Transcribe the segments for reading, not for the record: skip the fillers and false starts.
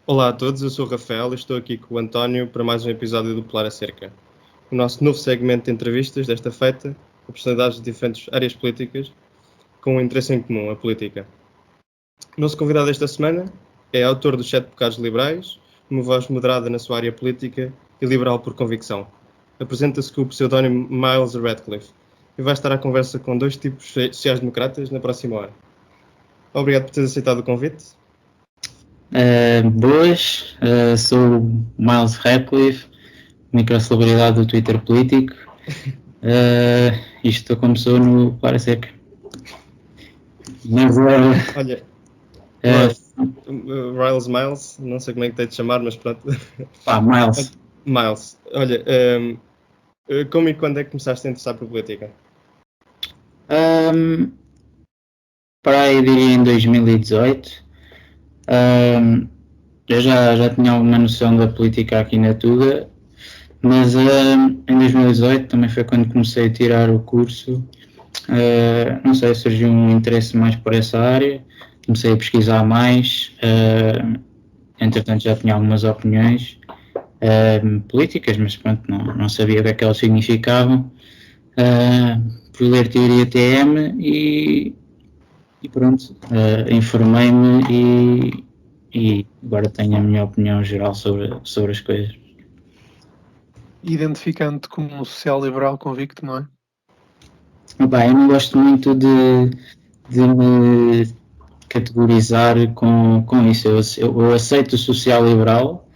Olá a todos, eu sou o Rafael e estou aqui com o António para mais um episódio do Pular a Cerca. O nosso novo segmento de entrevistas desta feita com personalidades de diferentes áreas políticas com um interesse em comum, a política. O nosso convidado esta semana é autor dos 7 Pecados Liberais, uma voz moderada na sua área política e liberal por convicção. Apresenta-se com o pseudónimo Miles Radcliffe e vai estar à conversa com dois tipos sociais-democratas na próxima hora. Obrigado por teres aceitado o convite. Boas, sou o Miles Radcliffe, microcelebridade do Twitter político. Isto começou no Para Seca. Mas Olha, Miles, não sei como é que tem de chamar, mas pronto. Miles. Miles, olha, como e quando é que começaste a interessar por política? Para aí diria em 2018. Eu já tinha alguma noção da política aqui na Tuga, mas em 2018 também foi quando comecei a tirar o curso. Não sei, surgiu um interesse mais por essa área, comecei a pesquisar mais, entretanto já tinha algumas opiniões políticas, mas pronto, não sabia o que é que elas significavam. Fui ler teoria TM e pronto, informei-me e agora tenho a minha opinião geral sobre as coisas. Identificando-te como um social-liberal convicto, não é? Bem, eu não gosto muito de me categorizar com isso. Eu aceito o social-liberal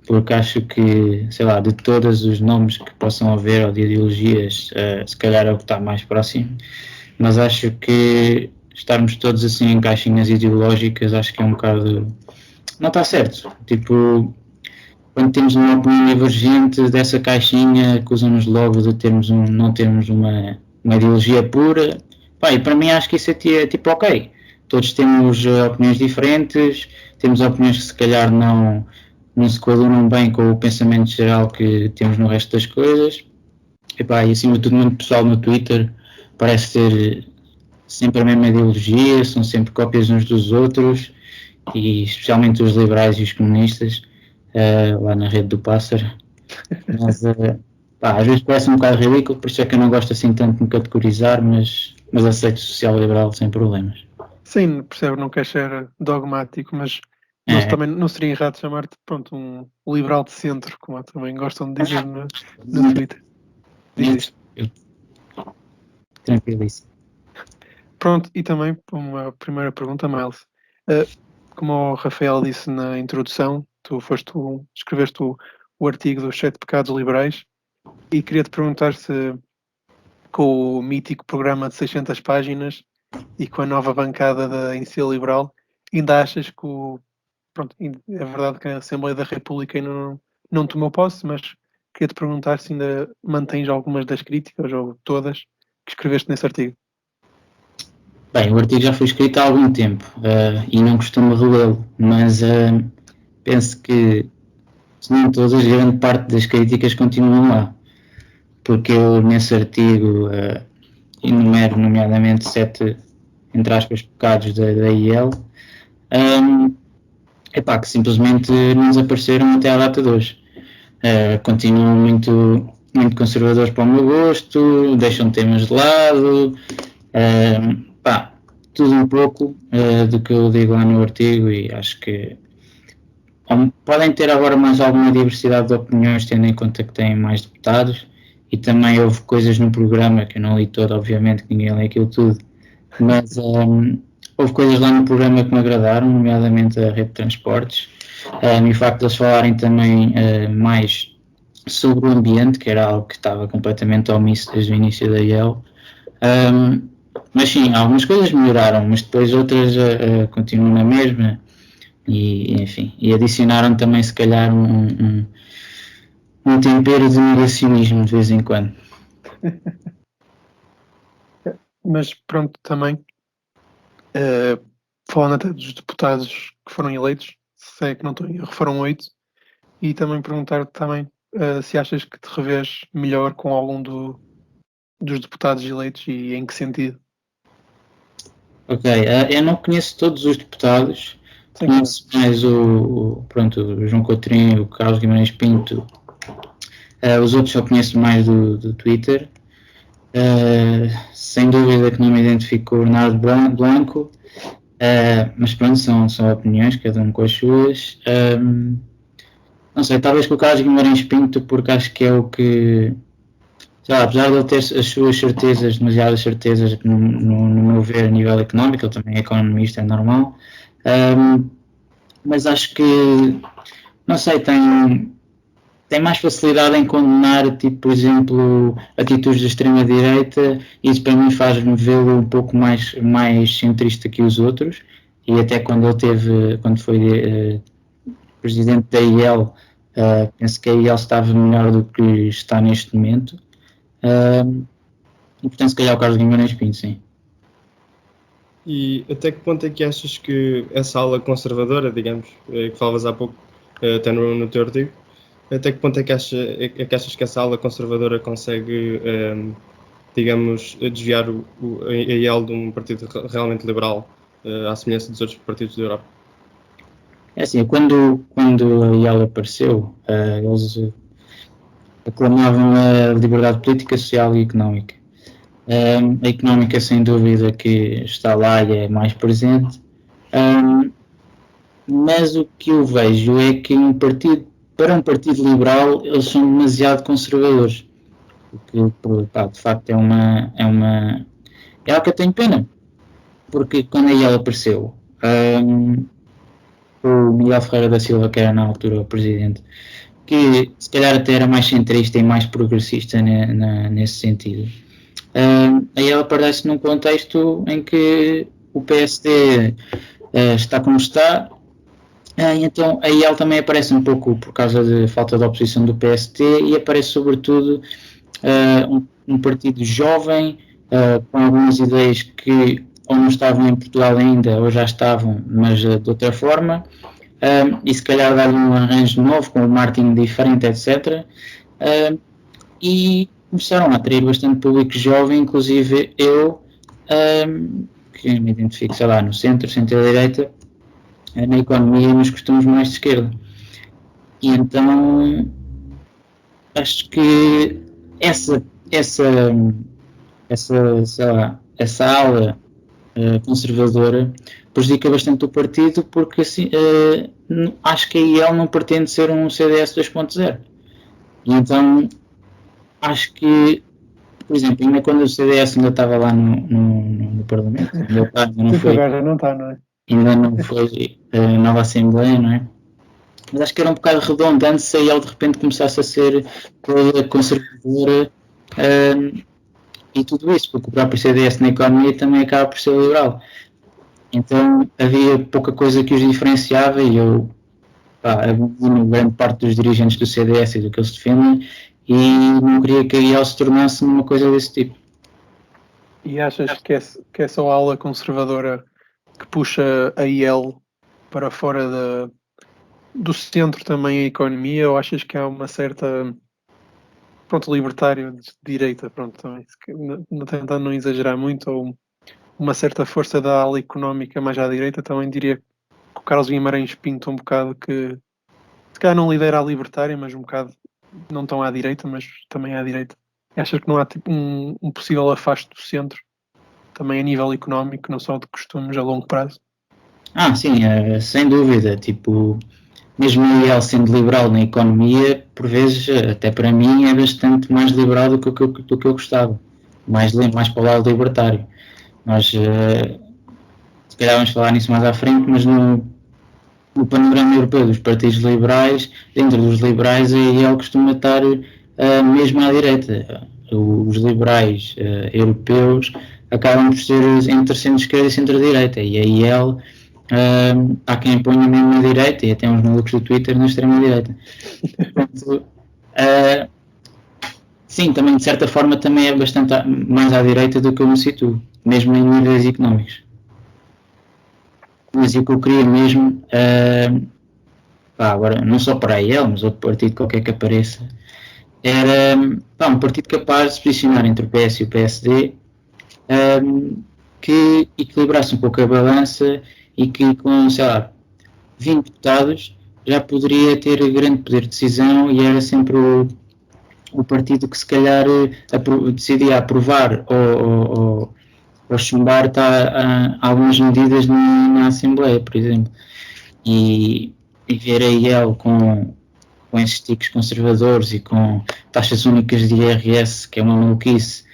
porque acho que, sei lá, de todos os nomes que possam haver ou de ideologias, se calhar é o que está mais próximo, mas acho que estarmos todos assim em caixinhas ideológicas, acho que é um bocado... não está certo. Tipo, quando temos uma opinião divergente dessa caixinha, acusam-nos logo de não termos uma ideologia pura. Pá, e para mim acho que isso é tipo ok. Todos temos opiniões diferentes, temos opiniões que se calhar não se coadunam bem com o pensamento geral que temos no resto das coisas. E acima de tudo, muito pessoal no Twitter parece ter sempre a mesma ideologia, são sempre cópias uns dos outros, e especialmente os liberais e os comunistas, lá na rede do Pássaro. Mas às vezes parece um bocado ridículo, por isso é que eu não gosto assim tanto de me categorizar, mas aceito social-liberal sem problemas. Sim, percebo, não queres ser dogmático, mas também não seria errado chamar-te, pronto, um liberal de centro, como também gostam de dizer no Twitter. Diz isto. Tranquilíssimo. Pronto, e também uma primeira pergunta, Miles. Como o Rafael disse na introdução, escreveste o artigo dos 7 Pecados Liberais e queria-te perguntar se, com o mítico programa de 600 páginas e com a nova bancada da Iniciativa Liberal, ainda achas que é verdade que a Assembleia da República ainda não tomou posse, mas queria-te perguntar se ainda mantens algumas das críticas, ou todas, que escreveste nesse artigo. Bem, o artigo já foi escrito há algum tempo e não costumo relê-lo, mas penso que, se não todas, grande parte das críticas continuam lá, porque eu nesse artigo enumero nomeadamente 7, entre aspas, pecados da IEL, que simplesmente não desapareceram até à data de hoje. Continuam muito conservadores para o meu gosto, deixam temas de lado, tudo um pouco do que eu digo lá no artigo, e acho que podem ter agora mais alguma diversidade de opiniões, tendo em conta que têm mais deputados, e também houve coisas no programa, que eu não li todo, obviamente, que ninguém lê aquilo tudo, mas houve coisas lá no programa que me agradaram, nomeadamente a rede de transportes, e o facto de eles falarem também mais sobre o ambiente, que era algo que estava completamente omisso desde o início da IEL. Mas sim, algumas coisas melhoraram, mas depois outras continuam na mesma, e enfim, e adicionaram também se calhar um tempero de negacionismo de vez em quando. Mas pronto, também falando até dos deputados que foram eleitos, se é que não estou em erro, foram 8, e também perguntar-te também se achas que te revês melhor com algum dos deputados eleitos e em que sentido? Ok, eu não conheço todos os deputados, conheço mais pronto, o João Coutrinho, o Carlos Guimarães Pinto. Os outros só conheço mais do Twitter. Sem dúvida que não me identifico com o Bernardo Blanco, mas pronto, são opiniões, cada um com as suas. Não sei, talvez com o Carlos Guimarães Pinto, porque acho que é o que, sei lá, apesar de ele ter as suas certezas, demasiadas certezas, no meu ver, a nível económico, ele também é economista, é normal, mas acho que, não sei, tem mais facilidade em condenar, tipo, por exemplo, atitudes da extrema-direita, e isso para mim faz-me vê-lo um pouco mais centrista que os outros, e até quando foi presidente da IEL, penso que a IEL estava melhor do que está neste momento, e portanto se calhar o Carlos Guimarães Pinto, sim. E até que ponto é que achas que essa ala conservadora, digamos, que falavas há pouco, até no teu artigo, até que ponto é que achas que essa ala conservadora consegue, digamos, desviar a IEL de um partido realmente liberal, à semelhança dos outros partidos da Europa? É assim, quando a IEL apareceu, eles aclamavam a liberdade política, social e económica. A económica, sem dúvida, que está lá e é mais presente, mas o que eu vejo é que para um partido liberal, eles são demasiado conservadores, o que de facto é algo que eu tenho pena, porque quando a IEL apareceu, o Miguel Ferreira da Silva, que era na altura o presidente, que se calhar até era mais centrista e mais progressista nesse sentido. Aí ela aparece num contexto em que o PSD está como está, então aí ela também aparece um pouco por causa de falta de oposição do PSD e aparece sobretudo um partido jovem, com algumas ideias que ou não estavam em Portugal ainda ou já estavam, mas de outra forma, e se calhar dar um arranjo novo com um marketing diferente, etc. E começaram a atrair bastante público jovem, inclusive eu, que me identifico, sei lá, no centro-direita, na economia e nos costumes mais de esquerda. E então acho que essa ala conservadora prejudica bastante o partido, porque assim, acho que a IEL não pretende ser um CDS 2.0. E então acho que, por exemplo, ainda quando o CDS ainda estava lá no Parlamento, ainda não foi nova Assembleia, não é? Mas acho que era um bocado redundante se a IEL de repente começasse a ser conservadora e tudo isso, porque o próprio CDS na economia também acaba por ser liberal. Então havia pouca coisa que os diferenciava e eu abomino grande parte dos dirigentes do CDS e do que eles defendem e não queria que a IEL se tornasse numa coisa desse tipo. E achas que é só a ala conservadora que puxa a IEL para fora do centro também a economia, ou achas que há uma certa, libertário de direita, também, tentando não exagerar muito, ou uma certa força da ala económica mais à direita? Também diria que o Carlos Guimarães Pinto um bocado que se calhar não lidera a libertária, mas um bocado não tão à direita, mas também à direita. Achas que não há tipo um possível afasto do centro, também a nível económico, não só de costumes a longo prazo? Sim, sem dúvida, tipo, mesmo a IEL sendo liberal na economia, por vezes, até para mim, é bastante mais liberal do que eu gostava, mais para o lado libertário. Nós, se calhar vamos falar nisso mais à frente, mas no panorama europeu dos partidos liberais, dentro dos liberais, a IEL costuma estar mesmo à direita. Os liberais europeus acabam por ser entre centro-esquerda e centro-direita, e a IEL há quem ponha mesmo na direita, e até uns malucos do Twitter na extrema-direita. Portanto, sim, também de certa forma também é bastante mais à direita do que eu me situo, mesmo em níveis económicos. Mas o que eu queria mesmo, agora não só para a IEL, mas outro partido qualquer que apareça, era um partido capaz de se posicionar entre o PS e o PSD, que equilibrasse um pouco a balança e que com, sei lá, 20 deputados, já poderia ter grande poder de decisão e era sempre o partido que se calhar decidia aprovar ou chumbar algumas medidas na Assembleia, por exemplo. E ver a IEL com esses tiques conservadores e com taxas únicas de IRS, que é uma maluquice,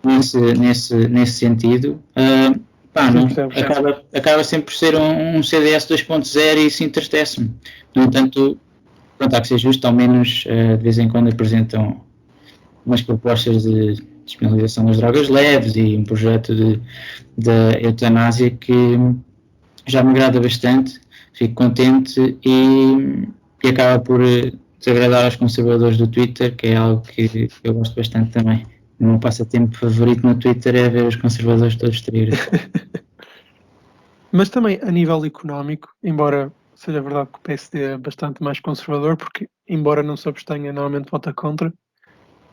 nesse sentido, acaba sempre por ser um CDS 2.0 e isso entristece-me. No entanto, há que ser justo, ao menos de vez em quando apresentam umas propostas de despenalização das drogas leves e um projeto de eutanásia que já me agrada bastante, fico contente e acaba por desagradar aos conservadores do Twitter, que é algo que eu gosto bastante também. O meu passatempo favorito no Twitter é ver os conservadores todos traírem. Mas também a nível económico, embora seja verdade que o PSD é bastante mais conservador, porque embora não se abstenha, normalmente vota contra,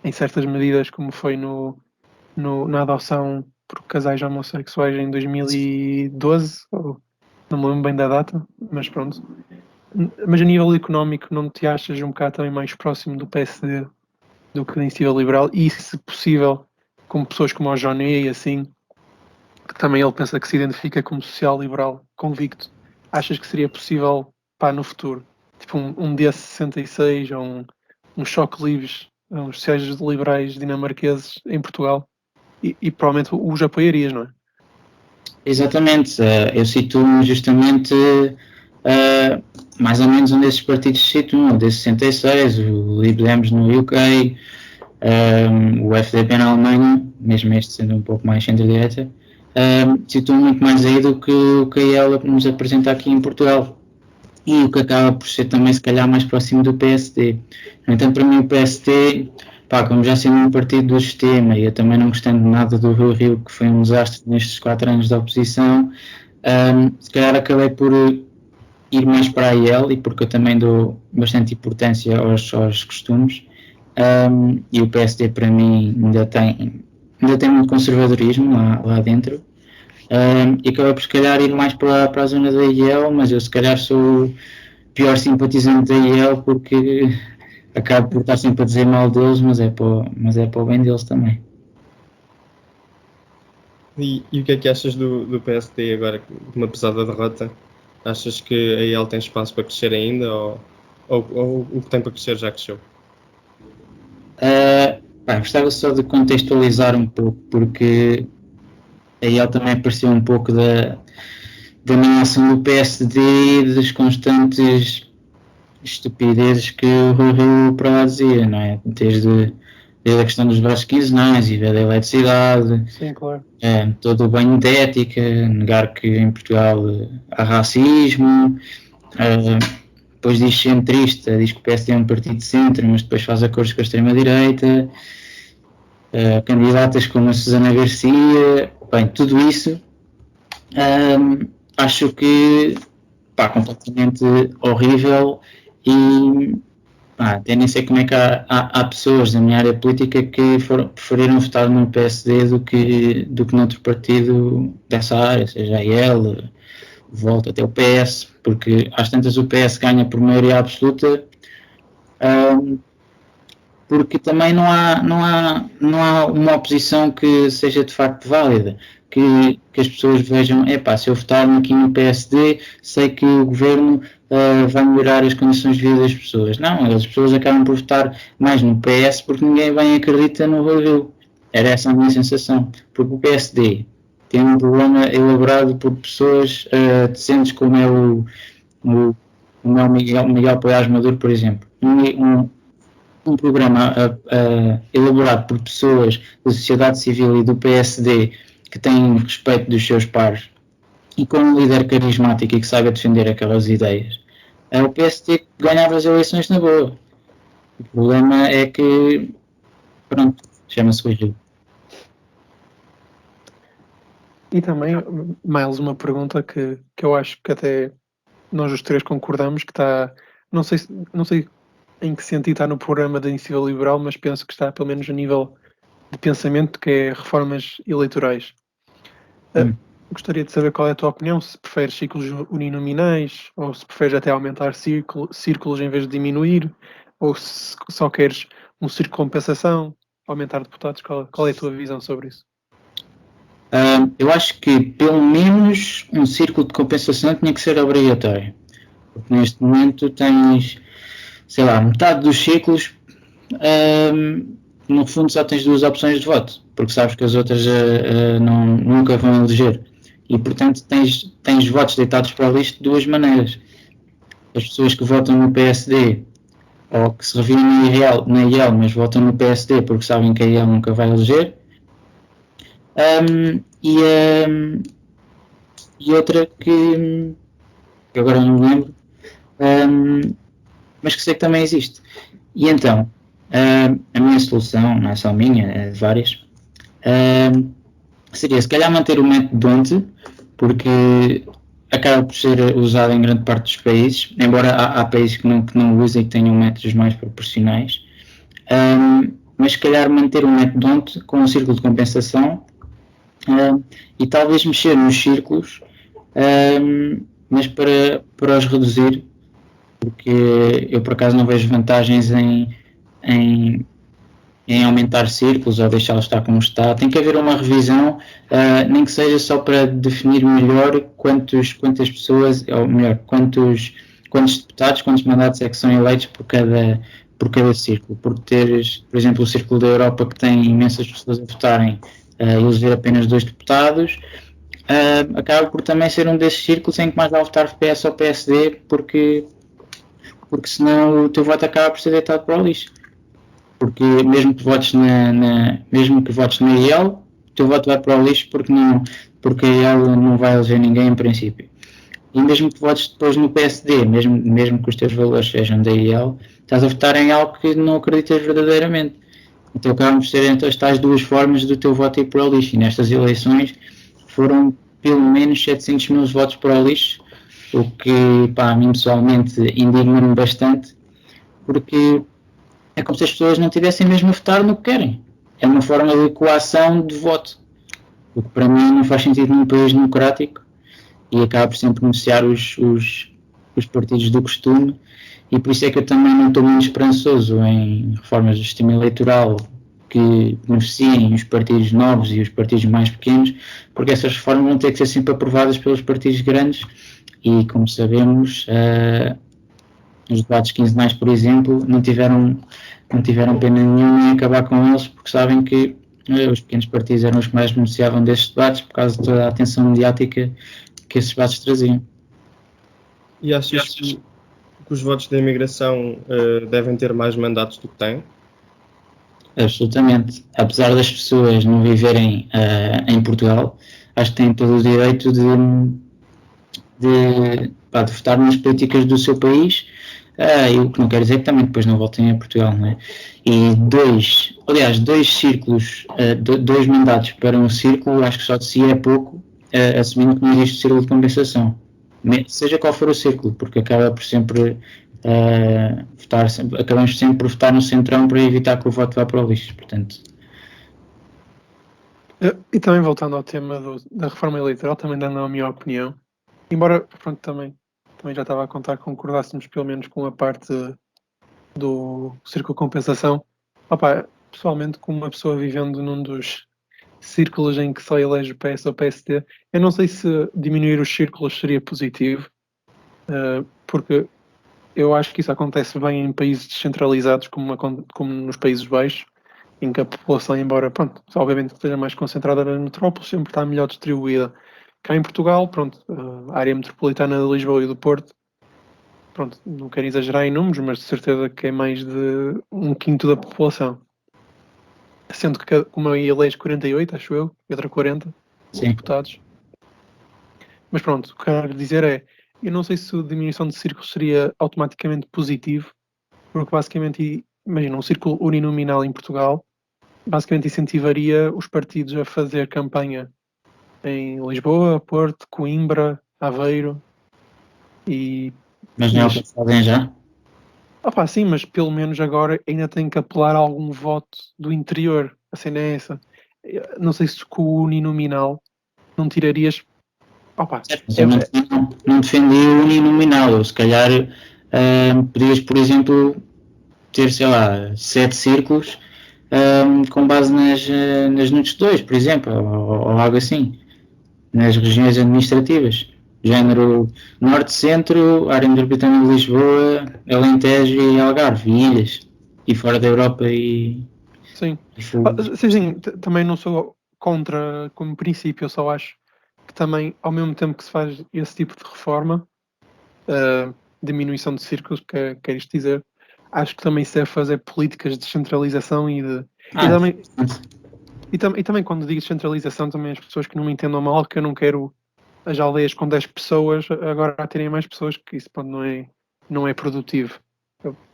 em certas medidas, como foi na adoção por casais homossexuais em 2012, ou não me lembro bem da data, mas pronto. Mas a nível económico, não te achas um bocado também mais próximo do PSD do que da Iniciativa Liberal? E, se possível, com pessoas como o Johnny e assim, que também ele pensa que se identifica como social-liberal convicto, achas que seria possível, no futuro, tipo um D66 ou um choque livres, uns sociais liberais dinamarqueses em Portugal? E provavelmente os apoiarias, não é? Exatamente, eu situo-me justamente mais ou menos onde esses partidos se situam, o D66, o Lib Dems no UK, o FDP na Alemanha, mesmo este sendo um pouco mais centro-direita, situam muito mais aí do que o que ela nos apresenta aqui em Portugal. E o que acaba por ser também, se calhar, mais próximo do PSD. No entanto, para mim, o PSD, como já sendo um partido do sistema e eu também não gostando nada do Rio, que foi um desastre nestes 4 anos de oposição, se calhar acabei por ir mais para a IEL, e porque eu também dou bastante importância aos costumes, e o PSD para mim ainda tem muito conservadorismo lá dentro. E acabei por se calhar ir mais para a zona da IEL, mas eu se calhar sou o pior simpatizante da IEL porque acabo por estar sempre a dizer mal deles, mas é para o bem deles também. E o que é que achas do PSD agora, com uma pesada derrota? Achas que a IEL tem espaço para crescer ainda ou o que tem para crescer já cresceu? Gostava só de contextualizar um pouco, porque a IEL também apareceu um pouco da animação do PSD e das constantes estupidezes que o Rio produzia, não é? Desde a questão dos braços quinzenais e da eletricidade. Sim, claro. Todo o banho de ética, negar que em Portugal há racismo, depois diz centrista, diz que o PSD é um partido de centro, mas depois faz acordos com a extrema-direita, candidatas como a Susana Garcia, tudo isso acho que completamente horrível e até nem sei como é que há pessoas na minha área política que preferiram votar no PSD do que noutro partido dessa área, seja a IEL, volta até o PS, porque às tantas o PS ganha por maioria absoluta, porque também não há uma oposição que seja de facto válida, que as pessoas vejam, se eu votar aqui no PSD, sei que o governo vai melhorar as condições de vida das pessoas. Não, as pessoas acabam por votar mais no PS porque ninguém bem acredita no Rio. Era essa a minha sensação, porque o PSD tem um programa elaborado por pessoas decentes, como é o Miguel Poiás Maduro, por exemplo. Um programa elaborado por pessoas da sociedade civil e do PSD que têm respeito dos seus pares e com um líder carismático e que saiba defender aquelas ideias, o PSD ganhava as eleições na boa. O problema é que, chama-se Rio. E também, Miles, uma pergunta que eu acho que até nós os três concordamos, que está, não sei em que sentido está no programa da Iniciativa Liberal, mas penso que está pelo menos a nível de pensamento, que é reformas eleitorais. Gostaria de saber qual é a tua opinião, se preferes ciclos uninominais, ou se preferes até aumentar círculos em vez de diminuir, ou se só queres um círculo de compensação, aumentar deputados. Qual é a tua visão sobre isso? Eu acho que pelo menos um círculo de compensação tinha que ser obrigatório. Porque neste momento tens, sei lá, metade dos ciclos, no fundo só tens duas opções de voto, porque sabes que as outras nunca vão eleger. E portanto tens votos deitados para o lixo de duas maneiras. As pessoas que votam no PSD ou que se reviram na IEL, mas votam no PSD porque sabem que a IEL nunca vai eleger. E outra que agora não me lembro, mas que sei que também existe. E então, a minha solução, não é só minha, é de várias, seria se calhar manter o método D'Hondt, porque acaba por ser usado em grande parte dos países, embora há países que não usem e que tenham métodos mais proporcionais, mas se calhar manter o método D'Hondt com um círculo de compensação, e talvez mexer nos círculos, mas para os reduzir, porque eu por acaso não vejo vantagens em aumentar círculos ou deixá-los estar como está. Tem que haver uma revisão, nem que seja só para definir melhor quantas pessoas, ou melhor, quantos deputados, quantos mandatos é que são eleitos por cada círculo. Porque teres, por exemplo, o Círculo da Europa, que tem imensas pessoas a votarem, eleger apenas 2 deputados, acaba por também ser um desses círculos em que mais vale votar PS ou PSD, porque senão o teu voto acaba por ser deitado para o lixo. Porque mesmo que votes na IEL, o teu voto vai para o lixo porque a IEL não vai eleger ninguém em princípio. E mesmo que votes depois no PSD, mesmo que os teus valores sejam da IEL, estás a votar em algo que não acreditas verdadeiramente. Então acabam por ser então, as tais duas formas do teu voto ir para o lixo. E nestas eleições foram pelo menos 700 mil votos para o lixo, o que a mim pessoalmente indigna-me bastante, porque é como se as pessoas não tivessem mesmo a votar no que querem. É uma forma de coação de voto, o que para mim não faz sentido num país democrático e acaba por sempre beneficiar os partidos do costume. E por isso é que eu também não estou muito esperançoso em reformas do sistema eleitoral que beneficiem os partidos novos e os partidos mais pequenos, porque essas reformas vão ter que ser sempre aprovadas pelos partidos grandes e, como sabemos, os debates quinzenais, por exemplo, não tiveram pena nenhuma em acabar com eles, porque sabem que os pequenos partidos eram os que mais beneficiavam destes debates por causa de toda a atenção mediática que esses debates traziam. E achas que os votos da imigração devem ter mais mandatos do que têm? Absolutamente. Apesar das pessoas não viverem em Portugal, acho que têm todo o direito de votar nas políticas do seu país, e o que não quer dizer que também depois não voltem a Portugal, não é? E dois círculos, 2 mandatos para um círculo, acho que só de si é pouco, assumindo que não existe círculo de compensação. Seja qual for o círculo, porque acaba por sempre acabamos sempre por votar no centrão para evitar que o voto vá para o lixo, portanto. E também voltando ao tema da reforma eleitoral, também dando a minha opinião, embora pronto, também já estava a contar que concordássemos pelo menos com a parte do círculo de compensação. Pessoalmente, como uma pessoa vivendo num dos círculos em que só elege o PS ou PSD, eu não sei se diminuir os círculos seria positivo, porque eu acho que isso acontece bem em países descentralizados como nos Países Baixos, em que a população, embora, obviamente esteja mais concentrada nas metrópoles, sempre está melhor distribuída. Cá em Portugal, a área metropolitana de Lisboa e do Porto, não quero exagerar em números, mas de certeza que é mais de 1/5 da população. Sendo que uma elege 48, acho eu, e outra 40 deputados. Mas o que quero dizer é, eu não sei se a diminuição de círculos seria automaticamente positivo, porque basicamente, imagina, um círculo uninominal em Portugal, basicamente incentivaria os partidos a fazer campanha em Lisboa, Porto, Coimbra, Aveiro e... Mas não é o que fazem já? Sim, mas pelo menos agora ainda tem que apelar a algum voto do interior. A cena é essa. Não sei se com o uninominal não tirarias Opa, Mas eu não defendi o uninominal. Eu, se calhar, podias, por exemplo, ter, sei lá, 7 círculos com base nas NUTS 2, por exemplo, ou algo assim, nas regiões administrativas. Género Norte-Centro, área metropolitana de Lisboa, Alentejo e Algarve, e ilhas. E fora da Europa sim. e Sim, também não sou contra como princípio, eu só acho que também, ao mesmo tempo que se faz esse tipo de reforma, diminuição de círculos, quer isto dizer, acho que também se deve fazer políticas de descentralização e também quando digo descentralização, também as pessoas que não me entendam mal, que eu não quero as aldeias com 10 pessoas agora a terem mais pessoas, que isso pronto, não é produtivo.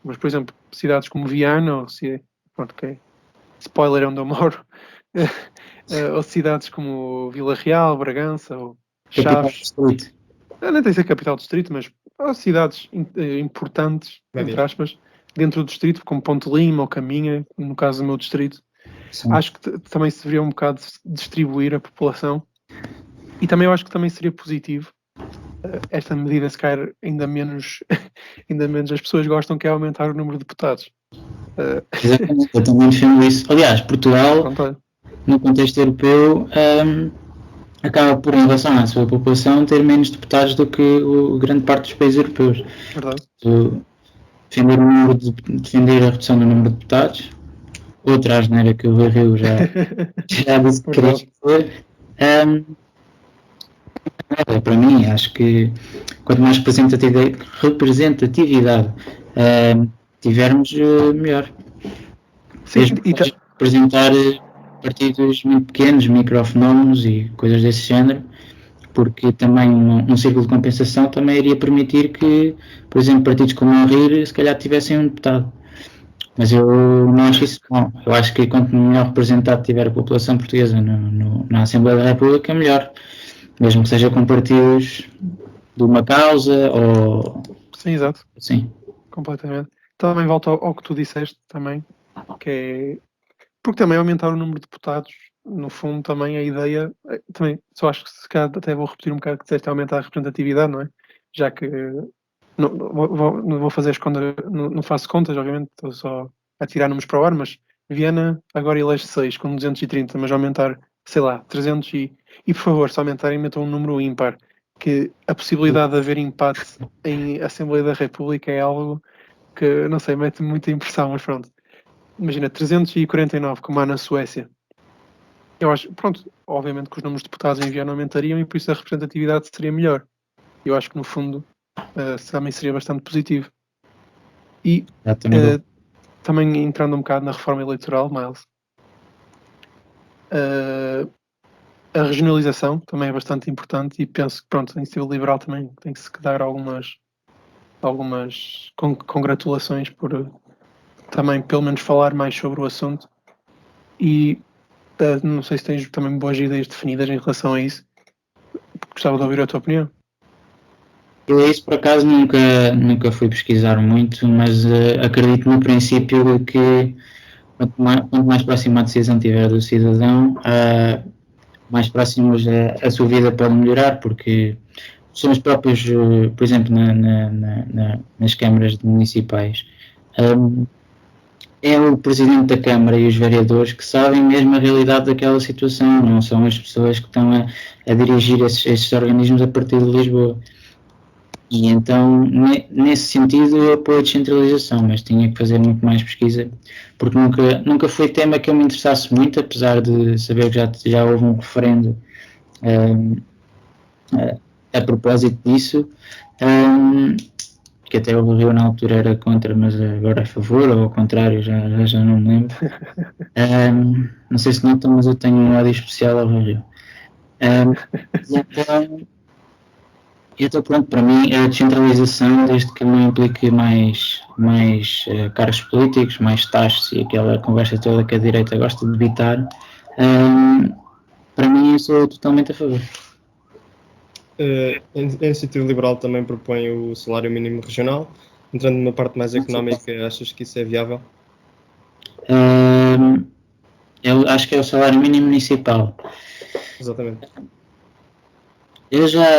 Mas, por exemplo, cidades como Viana, pronto, spoiler é onde eu moro, ou cidades como Vila Real, Bragança, ou Chaves, nem tem que ser capital do distrito, mas cidades importantes, entre aspas, dentro do distrito, como Ponte Lima ou Caminha, no caso do meu distrito. Sim. Acho que também se deveria um bocado distribuir a população e também eu acho que também seria positivo esta medida, se calhar ainda menos as pessoas gostam, que é aumentar o número de deputados. Exatamente, eu também defendo isso. Aliás, Portugal, no contexto europeu, acaba por, em relação à sua população, ter menos deputados do que grande parte dos países europeus. Verdade. Defender a redução do número de deputados, outra asneira que o Rio já disse que queria fazer. Para mim, acho que quanto mais representatividade tivermos, melhor. Sim, mesmo apresentar partidos muito pequenos, microfenómenos e coisas desse género, porque também um círculo de compensação também iria permitir que, por exemplo, partidos como o RIR se calhar tivessem um deputado. Mas eu não acho isso bom. Eu acho que quanto melhor representado tiver a população portuguesa na Assembleia da República, melhor. Mesmo que seja com partidos de uma causa ou... Sim, exato. Sim. Completamente. Também volto ao que tu disseste também, que é... Porque também aumentar o número de deputados, no fundo, também a ideia... Também, só acho que se calhar até vou repetir um bocado que disseste aumentar a representatividade, não é? Já que... Não vou fazer as contas, não faço contas, obviamente, estou só a tirar números para o ar, mas Viana agora elege 6 com 230, mas aumentar, sei lá, 300 e por favor, se aumentarem, metam um número ímpar, que a possibilidade de haver empate em Assembleia da República é algo que, não sei, mete muita impressão, mas pronto. Imagina, 349, como há na Suécia. Eu acho, pronto, obviamente que os números de deputados em Viana aumentariam e por isso a representatividade seria melhor. Eu acho que, no fundo, também seria bastante positivo. E também entrando um bocado na reforma eleitoral, Miles, a regionalização também é bastante importante e penso que, pronto, a Iniciativa Liberal também tem que se dar algumas congratulações por também, pelo menos, falar mais sobre o assunto. E não sei se tens também boas ideias definidas em relação a isso. Gostava de ouvir a tua opinião. Eu isso por acaso nunca fui pesquisar muito, mas acredito no princípio que quanto mais próximo a decisão tiver do cidadão, mais próximos a sua vida pode melhorar, porque são os próprios, por exemplo, nas câmaras municipais, é o presidente da Câmara e os vereadores que sabem mesmo a realidade daquela situação, não são as pessoas que estão a dirigir esses organismos a partir de Lisboa. E então, nesse sentido, eu apoio a descentralização, mas tinha que fazer muito mais pesquisa, porque nunca foi tema que eu me interessasse muito, apesar de saber que já houve um referendo a propósito disso, que até o Rio na altura era contra, mas agora é a favor, ou ao contrário, já não me lembro. Não sei se notam, mas eu tenho um ódio especial ao Rio. Então, pronto, para mim a descentralização, desde que não implique mais cargos políticos, mais taxas e aquela conversa toda que a direita gosta de evitar, para mim eu sou totalmente a favor. A Iniciativa Liberal também propõe o salário mínimo regional. Entrando numa parte mais económica, achas que isso é viável? Eu acho que é o salário mínimo municipal. Exatamente. Eu já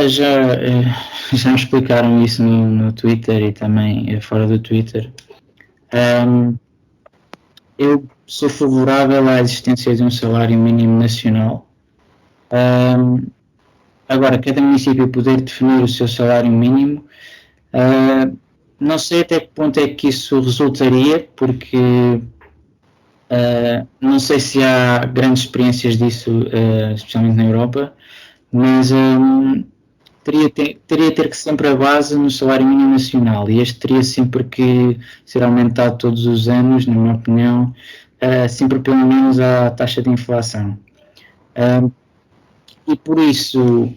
me explicaram isso no Twitter e também fora do Twitter. Eu sou favorável à existência de um salário mínimo nacional. Agora, cada município poder definir o seu salário mínimo, não sei até que ponto é que isso resultaria, porque não sei se há grandes experiências disso, especialmente na Europa, mas teria ter que sempre a base no salário mínimo nacional, e este teria sempre que ser aumentado todos os anos, na minha opinião, sempre pelo menos à taxa de inflação. E por isso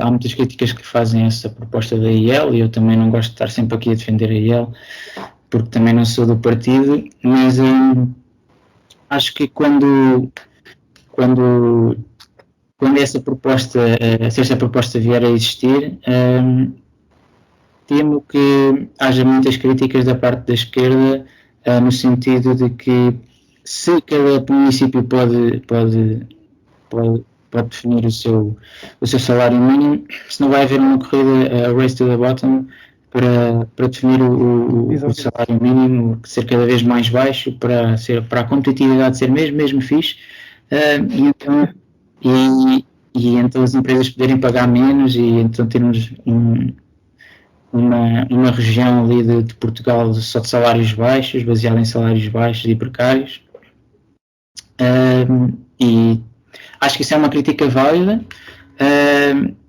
há muitas críticas que fazem essa proposta da IEL, e eu também não gosto de estar sempre aqui a defender a IEL, porque também não sou do partido, mas acho que quando essa proposta, se esta proposta vier a existir, temo que haja muitas críticas da parte da esquerda, no sentido de que se cada município pode definir o seu salário mínimo, se não vai haver uma corrida race to the bottom para definir o salário mínimo, ser cada vez mais baixo, para a competitividade ser mesmo fixe, e então as empresas poderem pagar menos, e então termos uma região ali de Portugal só de salários baixos, baseada em salários baixos e precários. E acho que isso é uma crítica válida,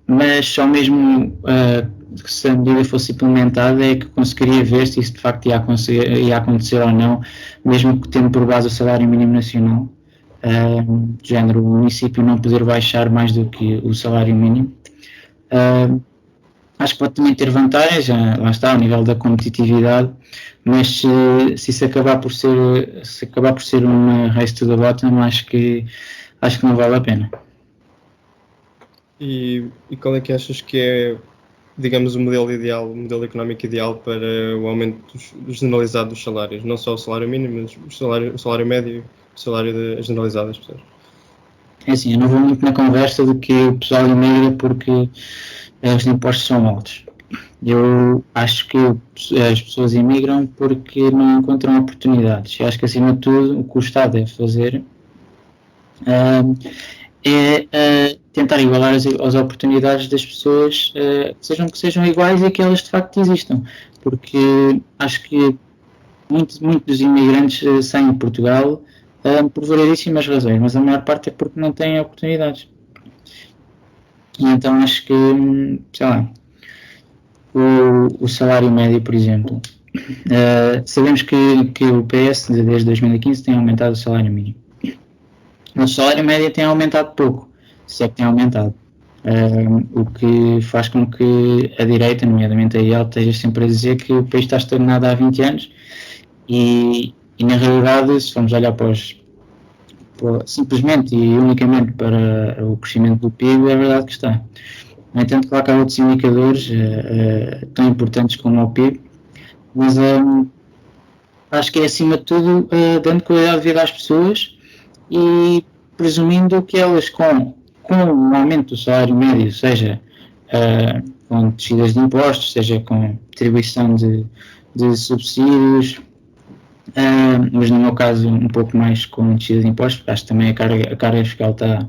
mas só mesmo se a medida fosse implementada é que conseguiria ver se isso de facto ia acontecer ou não, mesmo que tendo por base o salário mínimo nacional, de género, o município não poder baixar mais do que o salário mínimo. Acho que pode também ter vantagens, lá está, ao nível da competitividade, mas se isso acabar por ser uma race to the bottom, acho que não vale a pena. E qual é que achas que é, digamos, o modelo económico ideal para o aumento generalizado dos salários? Não só o salário mínimo, mas o salário médio, o salário generalizado das pessoas. É assim, eu não vou muito na conversa de que o pessoal emigra porque os impostos são altos. Eu acho que as pessoas emigram porque não encontram oportunidades. Eu acho que, acima de tudo, o que o Estado deve fazer é tentar igualar as oportunidades das pessoas, que sejam iguais e que elas de facto existam. Porque acho que muitos dos imigrantes saem de Portugal por variedíssimas razões, mas a maior parte é porque não têm oportunidades. E então acho que, sei lá, o salário médio, por exemplo, sabemos que o PS desde 2015 tem aumentado o salário mínimo. O salário médio tem aumentado pouco, se é que tem aumentado, o que faz com que a direita, nomeadamente a IEL, esteja sempre a dizer que o país está estagnado há 20 anos, e na realidade, se formos olhar simplesmente e unicamente para o crescimento do PIB, é verdade que está. No entanto, claro que há outros indicadores tão importantes como o PIB, mas acho que é, acima de tudo, dando qualidade de vida às pessoas e presumindo que elas, com o aumento do salário médio, seja com descidas de impostos, seja com distribuição de subsídios, mas no meu caso um pouco mais com descida de impostos, porque acho que também a carga fiscal está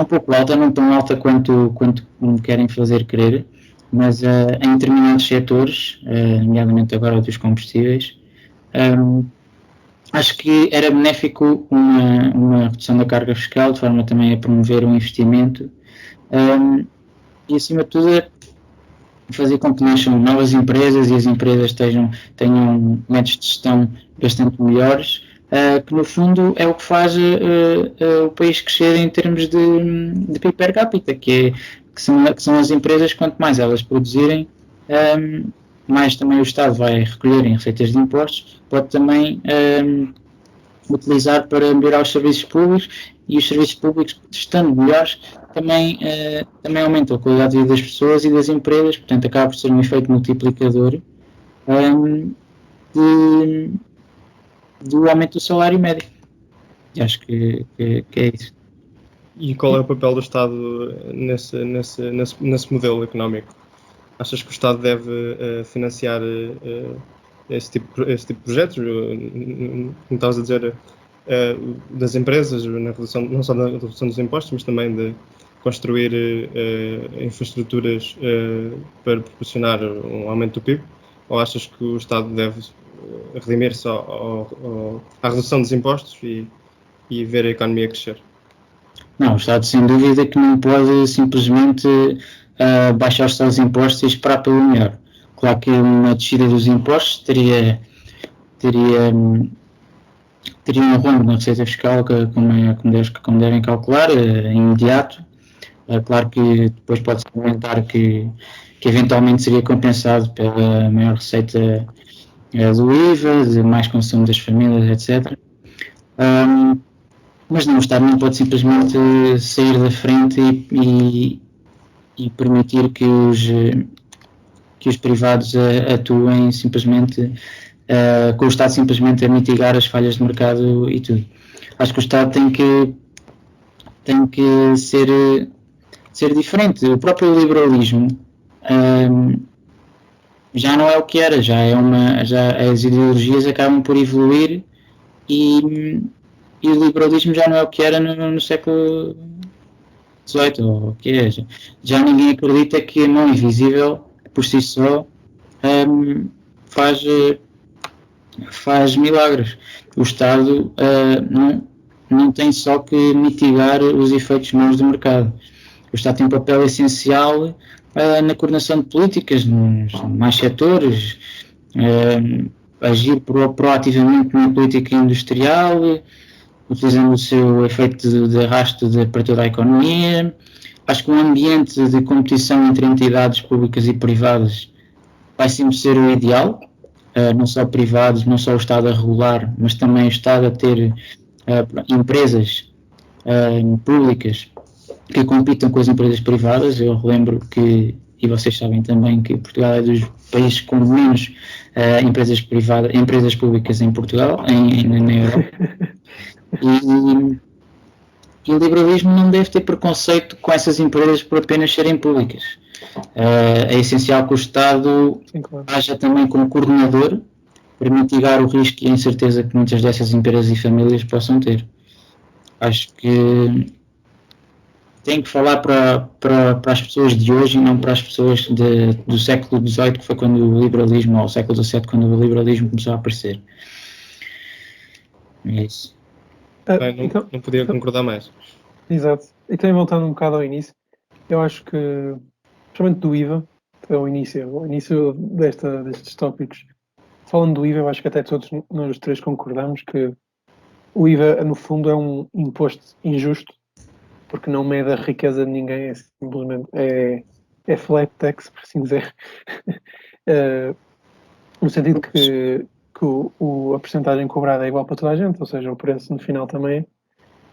um pouco alta, não tão alta quanto me querem fazer crer, mas em determinados setores, nomeadamente agora dos combustíveis, acho que era benéfico uma redução da carga fiscal, de forma também a promover um investimento, e acima de tudo fazer com que nasçam novas empresas e as empresas tenham métodos de gestão bastante melhores, que no fundo é o que faz o país crescer em termos de PIB per capita, que são as empresas. Quanto mais elas produzirem, mais também o Estado vai recolher em receitas de impostos, pode também utilizar para melhorar os serviços públicos, e os serviços públicos, estando melhores, também aumentam a qualidade de vida das pessoas e das empresas, portanto acaba por ser um efeito multiplicador do aumento do salário médio. E acho que é isso. E qual é o papel do Estado nesse modelo económico? Achas que o Estado deve financiar esse tipo de projetos? Como estavas a dizer, das empresas, na redução, não só na redução dos impostos, mas também de construir infraestruturas para proporcionar um aumento do PIB? Ou achas que o Estado deve redimir-se à redução dos impostos e ver a economia crescer? Não, o Estado sem dúvida que não pode simplesmente baixar os seus impostos e esperar pelo melhor. Claro que uma descida dos impostos teria um rombo na receita fiscal, como devem calcular, imediato. Claro que depois pode-se comentar que eventualmente seria compensado pela maior receita do IVA, de mais consumo das famílias, etc. Mas não, o Estado não pode simplesmente sair da frente e permitir que os privados atuem simplesmente, com o Estado simplesmente a mitigar as falhas de mercado e tudo. Acho que o Estado tem que ser diferente. O próprio liberalismo já não é o que era, já as ideologias acabam por evoluir e o liberalismo já não é o que era no século XVIII, ou o que é. Já ninguém acredita que a mão invisível, por si só, faz milagres. O Estado não tem só que mitigar os efeitos maus do mercado. O Estado tem um papel essencial na coordenação de políticas nos mais setores, agir proativamente na política industrial, utilizando o seu efeito de arrasto para toda a economia. Acho que um ambiente de competição entre entidades públicas e privadas vai sempre ser o ideal, não só privados, não só o Estado a regular, mas também o Estado a ter empresas públicas que compitam com as empresas privadas. Eu relembro que, e vocês sabem também, que Portugal é dos países com menos empresas públicas em Portugal, na Europa. E o liberalismo não deve ter preconceito com essas empresas por apenas serem públicas. É essencial que o Estado haja também como coordenador para mitigar o risco e a incerteza que muitas dessas empresas e famílias possam ter. Acho que tem que falar para as pessoas de hoje e não para as pessoas do século XVIII, que foi quando o liberalismo, ou século XVII, quando o liberalismo começou a aparecer. É isso. Bem, não podia concordar mais. Exato. E também voltando um bocado ao início, eu acho que, principalmente do IVA, é o início destes tópicos, falando do IVA, eu acho que até todos nós três concordamos que o IVA, no fundo, é um imposto injusto, porque não mede a riqueza de ninguém, é simplesmente flat tax, por assim dizer. No sentido que a percentagem cobrada é igual para toda a gente, ou seja, o preço no final também é.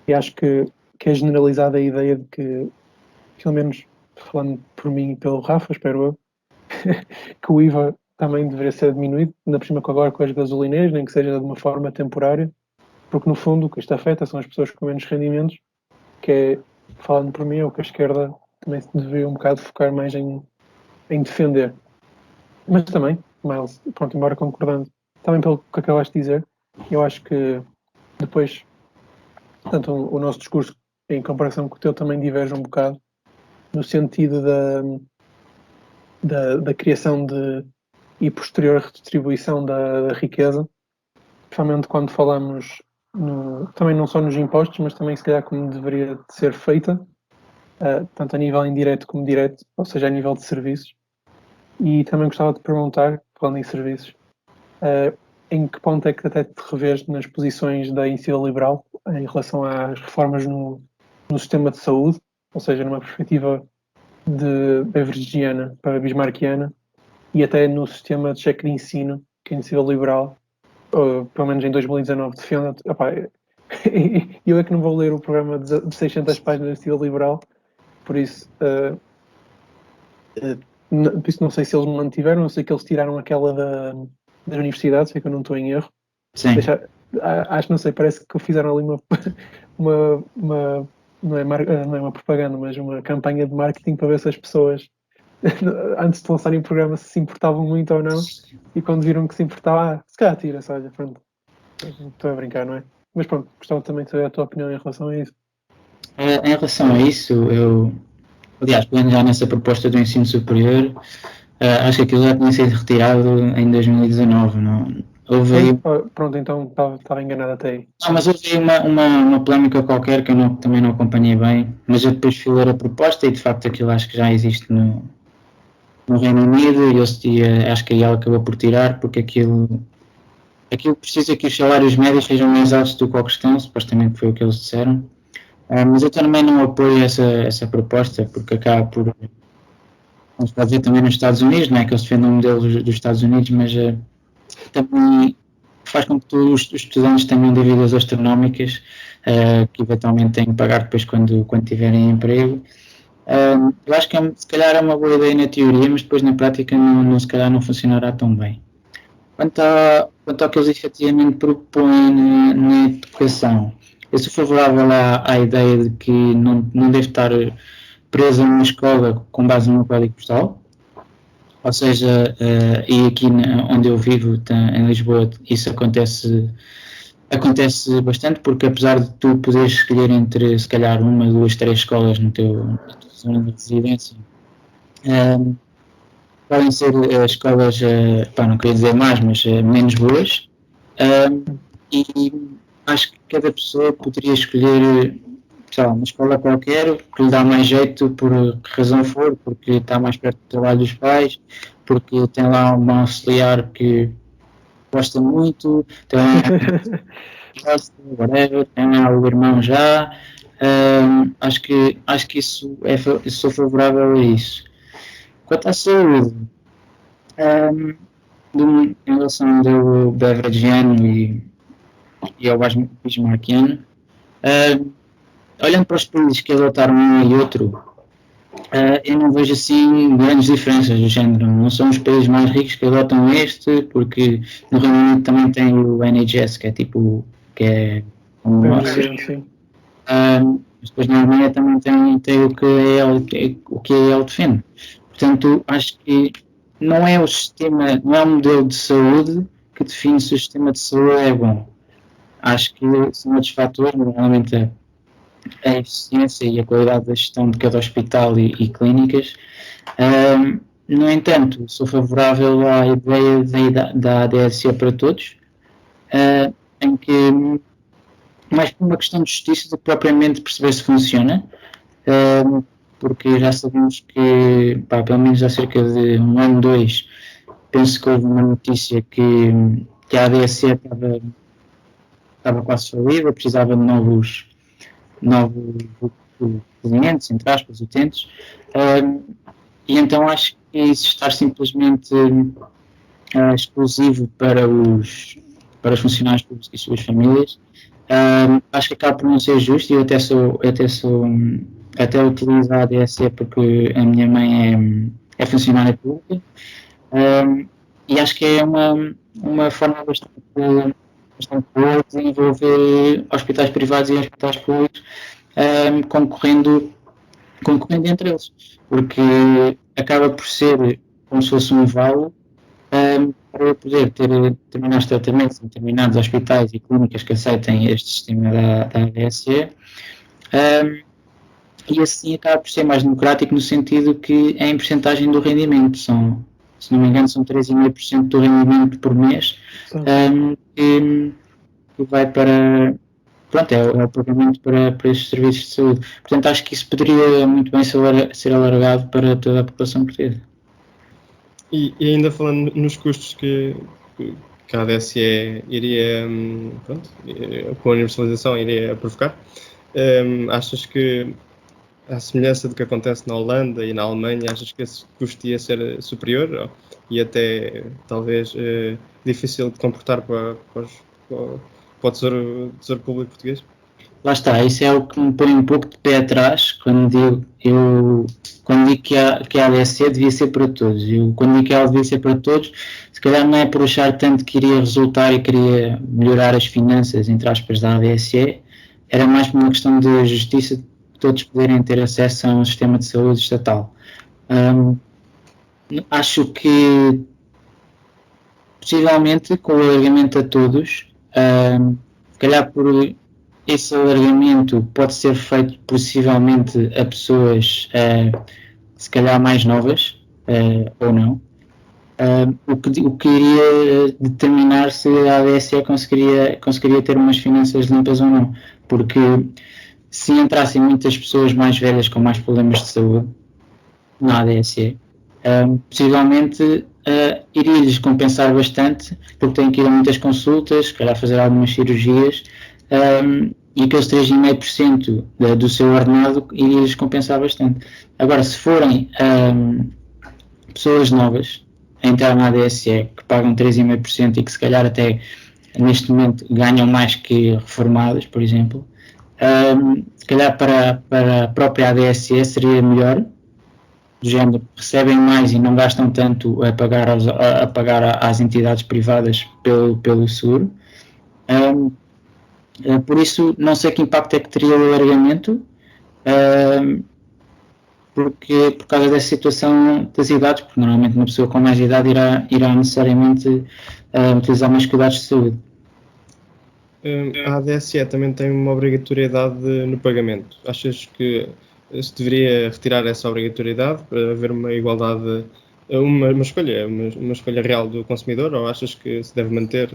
E acho que é generalizada a ideia de que, pelo menos falando por mim e pelo Rafa, espero eu, que o IVA também deveria ser diminuído, ainda por cima agora com as gasolineiras, nem que seja de uma forma temporária, porque no fundo o que isto afeta são as pessoas com menos rendimentos, que é, falando por mim, é o que a esquerda também se deveria um bocado focar mais em defender. Mas também, Miles, pronto, embora concordando, também pelo que acabaste de dizer, eu acho que depois, portanto, o nosso discurso em comparação com o teu também diverge um bocado no sentido da criação e posterior redistribuição da riqueza, principalmente quando falamos também não só nos impostos, mas também se calhar como deveria ser feita, tanto a nível indireto como direto, ou seja, a nível de serviços. E também gostava de perguntar, falando em serviços, em que ponto é que até te revês nas posições da iniciativa liberal em relação às reformas no sistema de saúde, ou seja, numa perspectiva de beveridgiana para bismarckiana, e até no sistema de cheque de ensino que a iniciativa liberal, pelo menos em 2019, defende. Eu é que não vou ler o programa de 600 páginas da iniciativa liberal, por isso não sei se eles mantiveram, eu sei que eles tiraram aquela das universidades, sei que eu não estou em erro. Sim. Acho, não sei, parece que fizeram ali uma não é uma propaganda, mas uma campanha de marketing para ver se as pessoas, antes de lançarem o programa, se importavam muito ou não. E quando viram que se importava, se calhar tira-se, olha, pronto. Estou a brincar, não é? Mas pronto, gostava também de saber a tua opinião em relação a isso. Em relação a isso, aliás, pegando já nessa proposta do ensino superior, acho que aquilo já tinha sido retirado em 2019, não? Pronto, então estava enganado até aí. Mas houve uma polémica qualquer que eu também não acompanhei bem, mas eu depois fui ler a proposta e de facto aquilo acho que já existe no Reino Unido e acho que aí ela acabou por tirar porque aquilo precisa que os salários médios sejam mais altos do que o que estão, supostamente foi o que eles disseram. Mas eu também não apoio essa proposta porque acaba por, não se pode ver também nos Estados Unidos, não é que eles defendam o modelo dos Estados Unidos, mas também faz com que os estudantes tenham dívidas astronómicas que eventualmente têm que pagar depois quando tiverem emprego. Eu acho que se calhar é uma boa ideia na teoria, mas depois na prática se calhar não funcionará tão bem. Quanto ao que eles efetivamente propõem na educação, eu sou favorável à ideia de que não deve estar presa numa escola com base no código postal, ou seja, e aqui onde eu vivo, em Lisboa, isso acontece bastante, porque apesar de tu poderes escolher entre se calhar 1, 2, 3 escolas na tua zona de residência, podem ser escolas, não queria dizer mais, mas menos boas, e acho que cada pessoa poderia escolher, sei lá, uma escola qualquer que lhe dá mais jeito por que razão for, porque está mais perto do trabalho dos pais, porque tem lá uma auxiliar que gosta muito, tem lá whatever, tem lá o irmão já. Acho que isso eu sou favorável a isso. Quanto à saúde, em relação ao beveragiano e ao bismarckiano, olhando para os países que adotaram um e outro, eu não vejo assim grandes diferenças do género. Não são os países mais ricos que adotam este, porque no Reino Unido também tem o NHS, que é tipo, que é como nós. Depois na Alemanha também tem o que ele defende. Portanto, acho que não é o modelo de saúde que define se o sistema de saúde é bom. Acho que são outros fatores, normalmente a eficiência e a qualidade da gestão de cada hospital e clínicas. No entanto, sou favorável à ideia da ADSE para todos, em que, mais por uma questão de justiça do que propriamente perceber se funciona, porque já sabemos que, pelo menos há cerca de 1 ano, 2, penso que houve uma notícia que a ADSE estava quase falida, precisava de novos clientes, entre aspas, utentes, e então acho que isso estar simplesmente exclusivo para os funcionários públicos e suas famílias, acho que acaba por não ser justo. E eu até utilizo a ADSE porque a minha mãe é funcionária pública, e acho que é uma forma bastante boa de desenvolver hospitais privados e hospitais públicos concorrendo entre eles, porque acaba por ser como se fosse um vale para poder ter determinados tratamentos em determinados hospitais e clínicas que aceitem este sistema da ADSE, e assim acaba por ser mais democrático no sentido que é em percentagem do rendimento, se não me engano são 3,5% do rendimento por mês, que vai para, é o pagamento para estes serviços de saúde. Portanto, acho que isso poderia muito bem ser alargado para toda a população portuguesa. E ainda falando nos custos que a ADSE iria, com a universalização, iria provocar, achas que, à semelhança do que acontece na Holanda e na Alemanha, achas que esse custo ia ser superior e até talvez difícil de comportar para o Tesouro Público Português? Lá está, isso é o que me põe um pouco de pé atrás quando digo que a ADSE devia ser para todos. Quando digo que ela devia ser para todos, se calhar não é por achar tanto que iria resultar e queria melhorar as finanças, entre aspas, da ADSE, era mais por uma questão de justiça todos poderem ter acesso a um sistema de saúde estatal. Acho que possivelmente com o alargamento a todos, se calhar por esse alargamento pode ser feito possivelmente a pessoas se calhar mais novas ou não. O que iria determinar se a ADSE conseguiria ter umas finanças limpas ou não, porque se entrassem muitas pessoas mais velhas com mais problemas de saúde na ADSE, possivelmente iria-lhes compensar bastante, porque têm que ir a muitas consultas, se calhar fazer algumas cirurgias, e aqueles 3,5% do seu ordenado iria-lhes compensar bastante. Agora, se forem pessoas novas a entrar na ADSE que pagam 3,5% e que se calhar até neste momento ganham mais que reformados, por exemplo, se calhar para a própria ADSE seria melhor, do género, recebem mais e não gastam tanto a pagar às entidades privadas pelo seguro. Por isso, não sei que impacto é que teria o alargamento, porque por causa dessa situação das idades, porque normalmente uma pessoa com mais idade irá necessariamente utilizar mais cuidados de saúde. A ADSE também tem uma obrigatoriedade no pagamento. Achas que se deveria retirar essa obrigatoriedade para haver uma igualdade, uma escolha real do consumidor, ou achas que se deve manter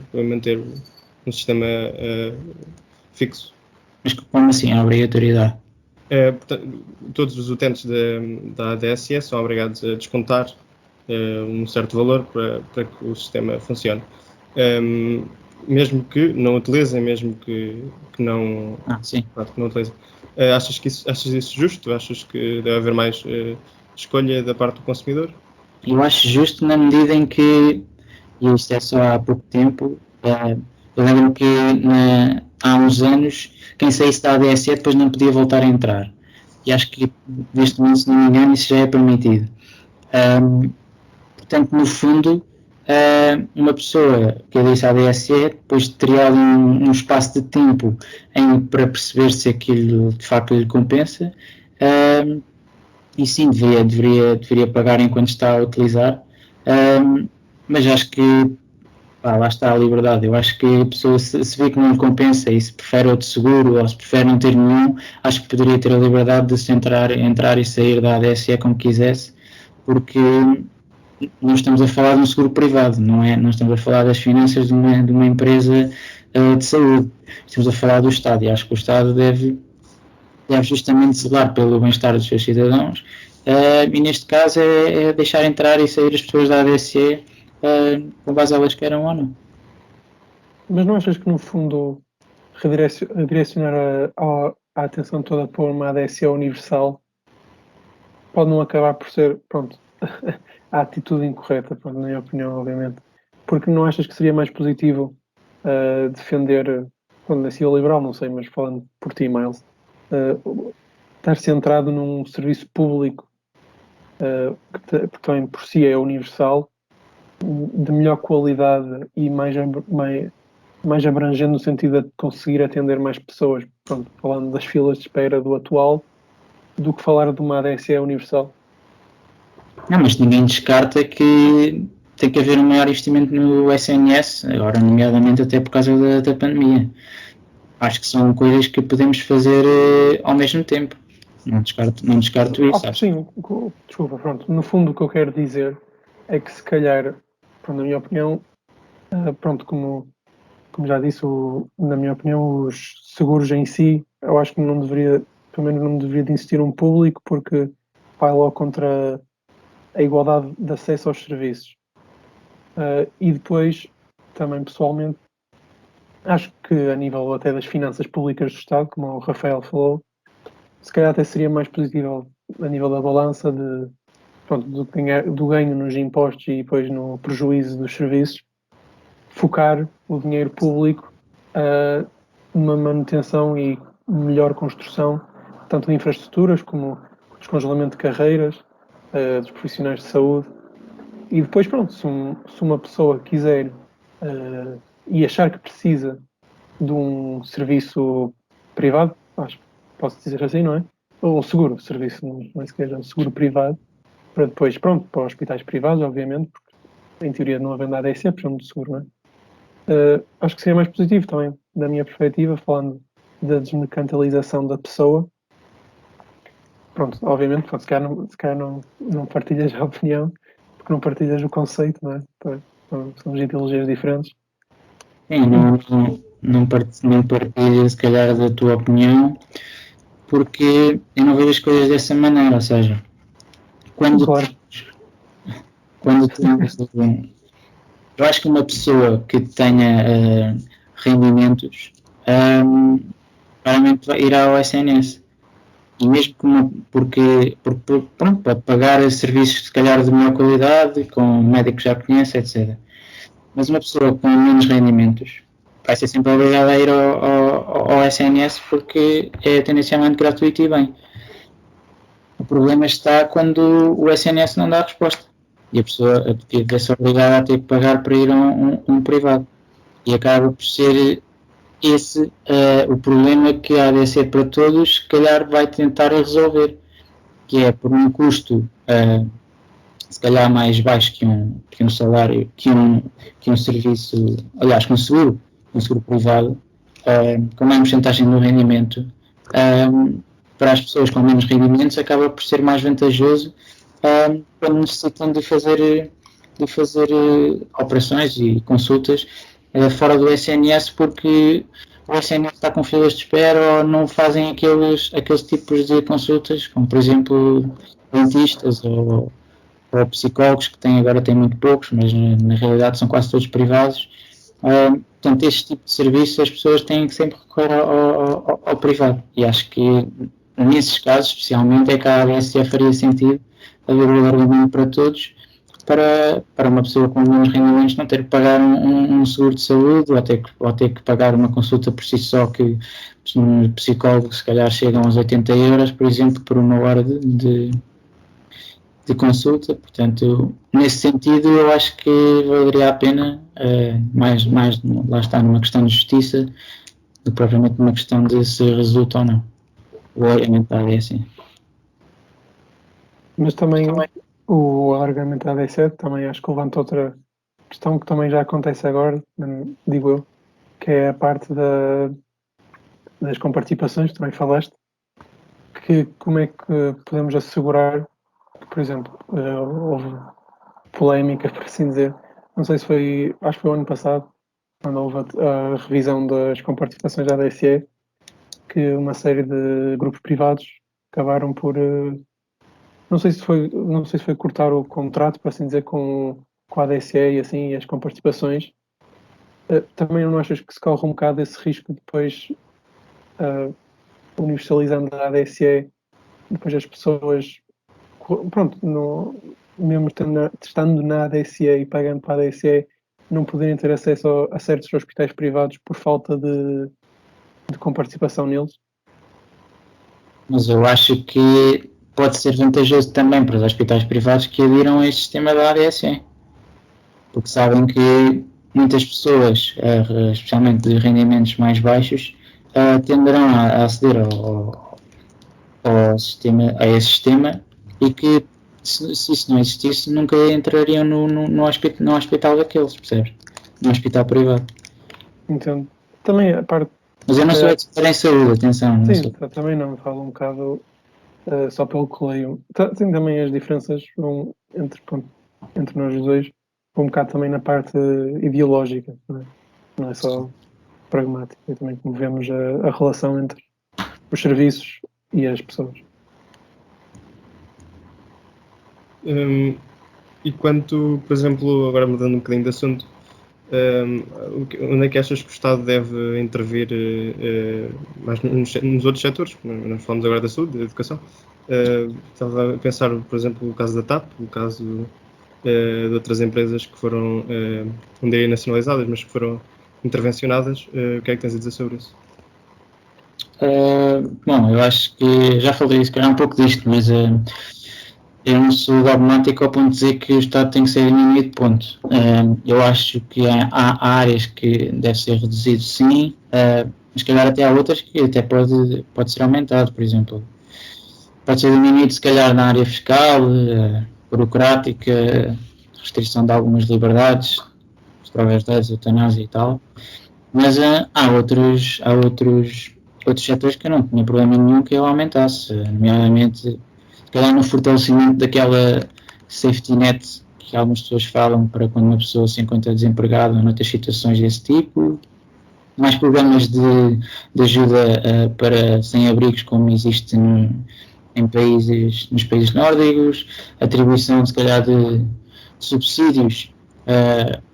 um sistema fixo? Mas como assim a obrigatoriedade? Todos os utentes da ADSE são obrigados a descontar um certo valor para que o sistema funcione. Mesmo que não utilizem, mesmo que não, sim. que não utilizem. Achas isso justo? Achas que deve haver mais escolha da parte do consumidor? Eu acho justo na medida em que, e isto é só há pouco tempo, eu lembro que há uns anos quem saísse da ADSE depois não podia voltar a entrar. E acho que neste momento, se não me engano, isso já é permitido. Portanto, no fundo, uma pessoa que adesse à ADSE depois teria ali um espaço de tempo para perceber se aquilo de facto lhe compensa, e sim, deveria pagar enquanto está a utilizar, mas acho que lá está a liberdade. Eu acho que a pessoa, se vê que não lhe compensa e se prefere outro seguro ou se prefere não ter nenhum, acho que poderia ter a liberdade de se entrar e sair da ADSE como quisesse, porque não estamos a falar de um seguro privado, não estamos a falar das finanças de uma empresa de saúde, estamos a falar do Estado, e acho que o Estado deve justamente zelar pelo bem-estar dos seus cidadãos, e neste caso é deixar entrar e sair as pessoas da ADSE com base elas queiram ou não. Mas não achas que no fundo redirecionar a atenção toda para uma ADSE universal pode não acabar por ser, pronto, a atitude incorreta, pronto, na minha opinião, obviamente, porque não achas que seria mais positivo defender, pronto, na ciência liberal, não sei, mas falando por ti, Miles, estar centrado num serviço público que também por si é universal, de melhor qualidade e mais abrangente no sentido de conseguir atender mais pessoas, pronto, falando das filas de espera do atual, do que falar de uma ADSE universal. Não, mas ninguém descarta que tem que haver um maior investimento no SNS, agora nomeadamente até por causa da pandemia. Acho que são coisas que podemos fazer ao mesmo tempo. Não descarto isso. Sim, desculpa, pronto. No fundo o que eu quero dizer é que se calhar, pronto, na minha opinião, pronto, como já disse, na minha opinião, os seguros em si, eu acho que não deveria, pelo menos não deveria de existir um público, porque vai logo contra a igualdade de acesso aos serviços. E depois, também pessoalmente, acho que a nível até das finanças públicas do Estado, como o Rafael falou, se calhar até seria mais positivo a nível da balança do ganho nos impostos e depois no prejuízo dos serviços, focar o dinheiro público numa manutenção e melhor construção, tanto de infraestruturas como descongelamento de carreiras dos profissionais de saúde. E depois, pronto, se uma pessoa quiser e achar que precisa de um serviço privado, posso dizer assim, não é? ou seguro, serviço, não é sequer seguro privado, para depois, pronto, para hospitais privados, obviamente, porque em teoria não havendo ADC, precisam de seguro, não é? Acho que seria mais positivo também, da minha perspectiva, falando da desmercantilização da pessoa. Pronto, obviamente, se calhar não partilhas a opinião, porque não partilhas o conceito, não é? São ideologias diferentes. Sim, não partilho se calhar da tua opinião, porque eu não vejo as coisas dessa maneira, ou seja, quando Claro. temos, eu acho que uma pessoa que tenha rendimentos claramente irá ao SNS. E mesmo porque pronto, para pagar serviços se calhar de melhor qualidade, com um médico que já conhece, etc. Mas uma pessoa com menos rendimentos vai ser sempre obrigada a ir ao SNS porque é tendencialmente gratuito e bem. O problema está quando o SNS não dá resposta e a pessoa vê-se obrigada a ter que pagar para ir a um privado. E acaba por ser esse o problema que a ADC para todos se calhar vai tentar resolver, que é por um custo se calhar mais baixo que um salário, que um serviço, aliás, que um seguro privado, com menos porcentagem do rendimento, para as pessoas com menos rendimentos acaba por ser mais vantajoso quando necessitam de fazer operações e consultas fora do SNS, porque o SNS está com filas de espera ou não fazem aqueles tipos de consultas, como por exemplo dentistas ou psicólogos, que agora tem muito poucos, mas na realidade são quase todos privados. Portanto, este tipo de serviço as pessoas têm que sempre recorrer ao privado, e acho que nesses casos especialmente é que a ADSE faria sentido haver um argumento para todos, para uma pessoa com menos rendimentos não ter que pagar um seguro de saúde ou ter que pagar uma consulta por si só, que um psicólogo se calhar chegam aos 80 euros, por exemplo, por uma hora de consulta. Portanto, nesse sentido eu acho que valeria a pena, mais lá está, numa questão de justiça do que propriamente numa questão de se resulta ou não o orientado é assim. Mas também o alargamento da ADC também acho que levanta outra questão que também já acontece agora, digo eu, que é a parte das comparticipações, que também falaste, que como é que podemos assegurar que, por exemplo, houve polémica, por assim dizer, não sei se foi, acho que foi o ano passado, quando houve a revisão das comparticipações da ADSE, que uma série de grupos privados acabaram por não sei se foi cortar o contrato, por assim dizer, com a ADSE e assim, e as comparticipações. Também não achas que se corre um bocado esse risco depois, universalizando a ADSE, depois as pessoas, pronto, mesmo estando na ADSE e pagando para a ADSE, não poderem ter acesso a certos hospitais privados por falta de comparticipação neles? Mas eu acho que pode ser vantajoso também para os hospitais privados que adiram a este sistema da ADSE, porque sabem que muitas pessoas, especialmente de rendimentos mais baixos, tenderão a aceder ao sistema, a esse sistema, e que se isso não existisse nunca entrariam no hospital daqueles, percebes? No hospital privado. Entendo. Também a parte... Mas eu não sou expert em saúde, atenção. Sim, também não, falo um bocado só pelo que leio. Sim, também as diferenças vão entre nós dois, um bocado também na parte ideológica, não é só pragmática, é também como vemos a relação entre os serviços e as pessoas. E quanto, por exemplo, agora mudando um bocadinho de assunto, onde é que achas que o Estado deve intervir mais nos outros setores? Nós falamos agora da saúde, da educação. Estava a pensar, por exemplo, o caso da TAP, o caso de outras empresas que foram, não direi nacionalizadas, mas que foram intervencionadas. O que é que tens a dizer sobre isso? Bom, eu acho que já falei se calhar um pouco disto, mas eu não sou dogmático ao ponto de dizer que o Estado tem que ser diminuído, ponto. Eu acho que há áreas que deve ser reduzido, sim, mas calhar até há outras que até pode ser aumentado, por exemplo. pode ser diminuído se calhar na área fiscal, burocrática, restrição de algumas liberdades, através da eutanásia e tal, mas há outros setores que eu não tinha problema nenhum que eu aumentasse, nomeadamente, se calhar no fortalecimento daquela safety net que algumas pessoas falam para quando uma pessoa se encontra desempregada ou noutras situações desse tipo, mais programas de ajuda para sem-abrigos como existe nos países nórdicos, atribuição se calhar de subsídios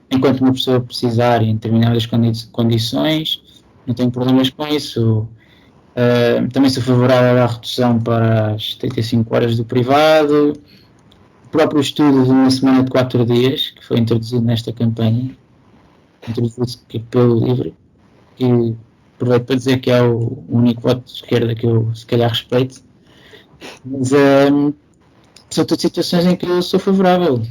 enquanto uma pessoa precisar em determinadas condições, não tenho problemas com isso. Também sou favorável à redução para as 35 horas do privado. O próprio estudo de uma semana de 4 dias, que foi introduzido nesta campanha, introduzido pelo LIVRE, que aproveito para dizer que é o único voto de esquerda que eu se calhar respeito, mas são todas situações em que eu sou favorável,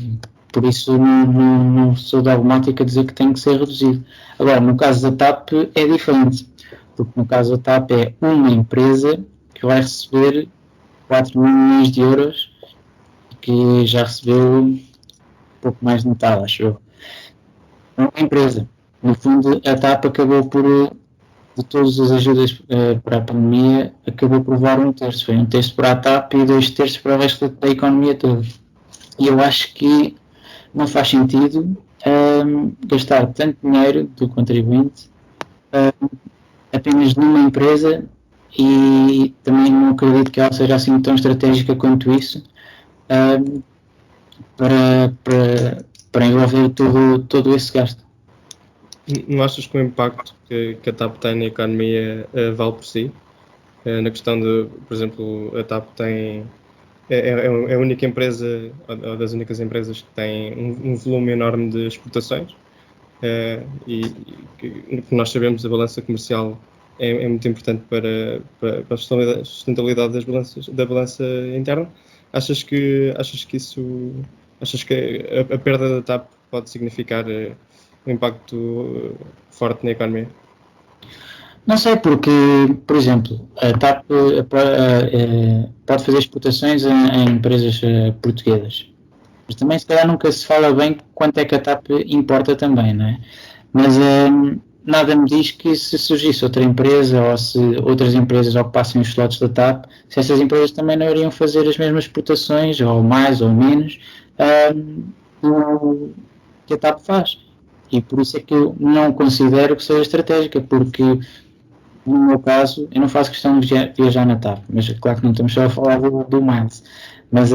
por isso não sou dogmático a dizer que tem que ser reduzido. Agora, no caso da TAP é diferente, porque no caso da TAP é uma empresa que vai receber 4 milhões de euros, que já recebeu um pouco mais de metade, acho eu. É uma empresa. No fundo, a TAP acabou por, de todas as ajudas para a pandemia, acabou por levar 1/3. Foi 1/3 para a TAP e 2/3 para o resto da economia toda. E eu acho que não faz sentido gastar tanto dinheiro do contribuinte apenas numa empresa, e também não acredito que ela seja assim tão estratégica quanto isso para envolver todo esse gasto. Não achas que o impacto que a TAP tem na economia vale por si? Na questão de, por exemplo, a TAP é a única empresa, ou das únicas empresas que tem um volume enorme de exportações, e que nós sabemos, a balança comercial é muito importante para a sustentabilidade da balança interna. Achas que a perda da TAP pode significar um impacto forte na economia? Não sei, porque, por exemplo, a TAP pode fazer exportações em empresas portuguesas, mas também se calhar nunca se fala bem quanto é que a TAP importa também, não é? Mas nada me diz que se surgisse outra empresa ou se outras empresas ocupassem os slots da TAP, se essas empresas também não iriam fazer as mesmas exportações, ou mais ou menos, que a TAP faz. E por isso é que eu não considero que seja estratégica, porque no meu caso, eu não faço questão de viajar na TAP, mas claro que não estamos só a falar do Miles, mas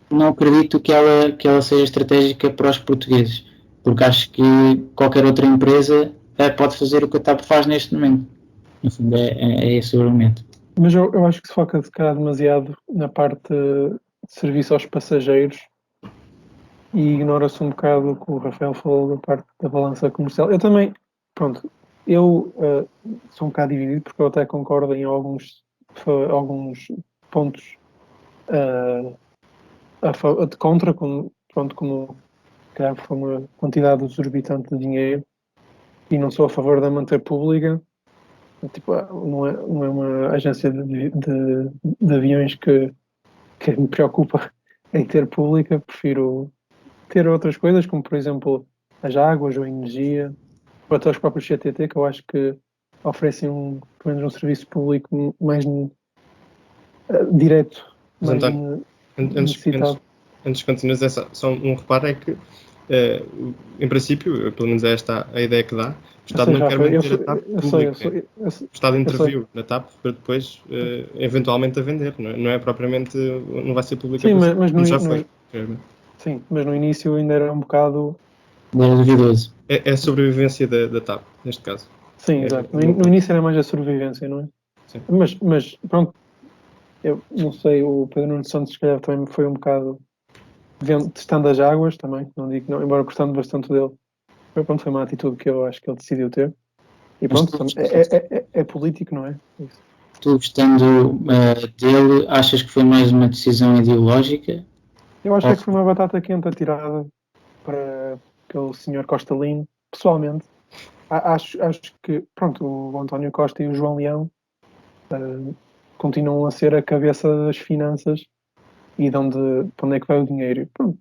não acredito que ela seja estratégica para os portugueses, porque acho que qualquer outra empresa pode fazer o que a TAP faz neste momento. No fundo, é esse o argumento. Mas eu acho que se foca se calhar demasiado na parte de serviço aos passageiros e ignora-se um bocado o que o Rafael falou da parte da balança comercial. Eu também, pronto, eu sou um bocado dividido, porque eu até concordo em alguns pontos de contra, como calhar foi uma quantidade exorbitante de dinheiro, e não sou a favor da manter pública. Tipo, não é uma agência de aviões que me preocupa em ter pública. Prefiro ter outras coisas, como por exemplo as águas ou a energia, ou até os próprios CTT, que eu acho que oferecem pelo menos um serviço público mais direto, Mas, mais António, necessitado. antes de continuar, só um reparo é que, em princípio, pelo menos é esta a ideia que dá, o Estado não quer manter a TAP pública. O Estado interviu na TAP para depois, eventualmente, a vender. Não é propriamente, não vai ser pública. Sim, mas já foi. Sim, mas no início ainda era um bocado... Era duvidoso. É a sobrevivência da TAP, neste caso. Sim, exato. No início era mais a sobrevivência, não é? Sim. Mas pronto, eu não sei, o Pedro Nuno Santos se calhar também foi um bocado testando as águas também, não digo que não, embora gostando bastante dele. Foi uma atitude que eu acho que ele decidiu ter. E pronto, é político, não é? Isso. Tu, gostando dele, achas que foi mais uma decisão ideológica? Eu acho que foi uma batata quente atirada pelo Sr. Costa Lino, pessoalmente. Acho que, pronto, o António Costa e o João Leão continuam a ser a cabeça das finanças e para onde é que vai o dinheiro. E pronto,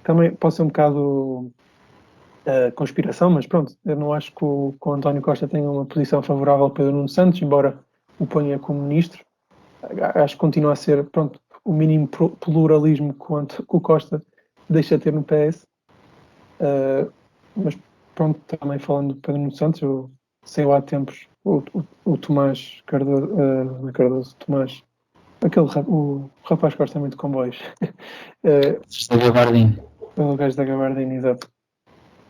também pode ser um bocado conspiração, mas pronto, eu não acho que o António Costa tenha uma posição favorável ao Pedro Nuno Santos, embora o ponha como ministro. Acho que continua a ser, pronto, o mínimo pluralismo que o Costa deixa ter no PS. Mas pronto, também falando do Pedro Nuno Santos, eu sei lá há tempos o Tomás Cardoso, Tomás, o rapaz que gosta muito de comboios. Da Gabardine. O gajo da Gabardine, exato.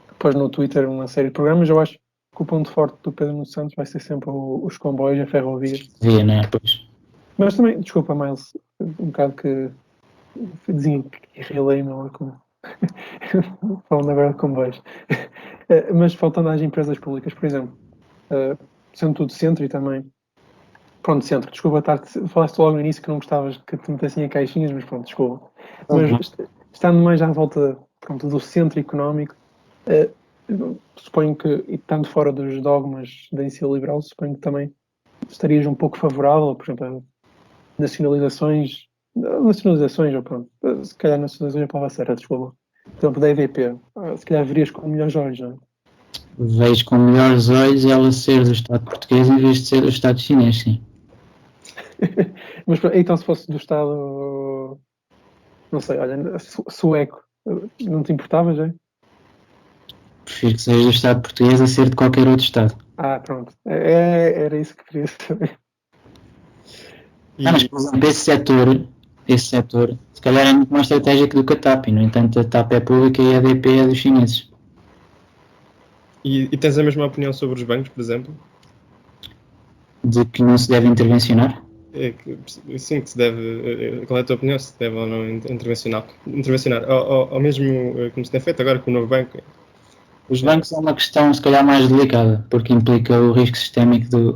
Depois no Twitter uma série de programas. Eu acho que o ponto forte do Pedro Nuno Santos vai ser sempre os comboios, a ferrovia. Via, não é? Pois. Mas também, desculpa, Miles, um bocado que dizia que relei, não é como falando agora de comboios. Mas faltando às empresas públicas, por exemplo, sendo tudo centro e também. Pronto, centro, desculpa, falaste logo no início que não gostavas que te metessem em caixinhas, mas pronto, desculpa. Mas estando mais à volta, pronto, do centro económico, suponho que, e estando fora dos dogmas da iniciativa liberal, suponho que também estarias um pouco favorável, por exemplo, a nacionalizações, ou pronto, se calhar nacionalizações é a palavra certa, desculpa. Por exemplo, da EDP, se calhar verias com melhores olhos, não é? Vejo com melhores olhos ela ser do Estado português em vez de ser do Estado chinês, sim. Mas então se fosse do Estado, não sei, olha, sueco, não te importavas, é? Prefiro que seja do Estado português a ser de qualquer outro Estado. Pronto. Era isso que queria saber. Mas, por exemplo, esse setor, se calhar é muito mais estratégico do que a TAP, e, no entanto, a TAP é pública e a EDP é dos chineses. E tens a mesma opinião sobre os bancos, por exemplo? De que não se deve intervencionar? Sim, que se deve. Qual é a tua opinião? Se deve ou não intervencionar? Ou mesmo como se tem feito agora com o novo banco? Os bancos é uma questão, se calhar, mais delicada, porque implica o risco sistémico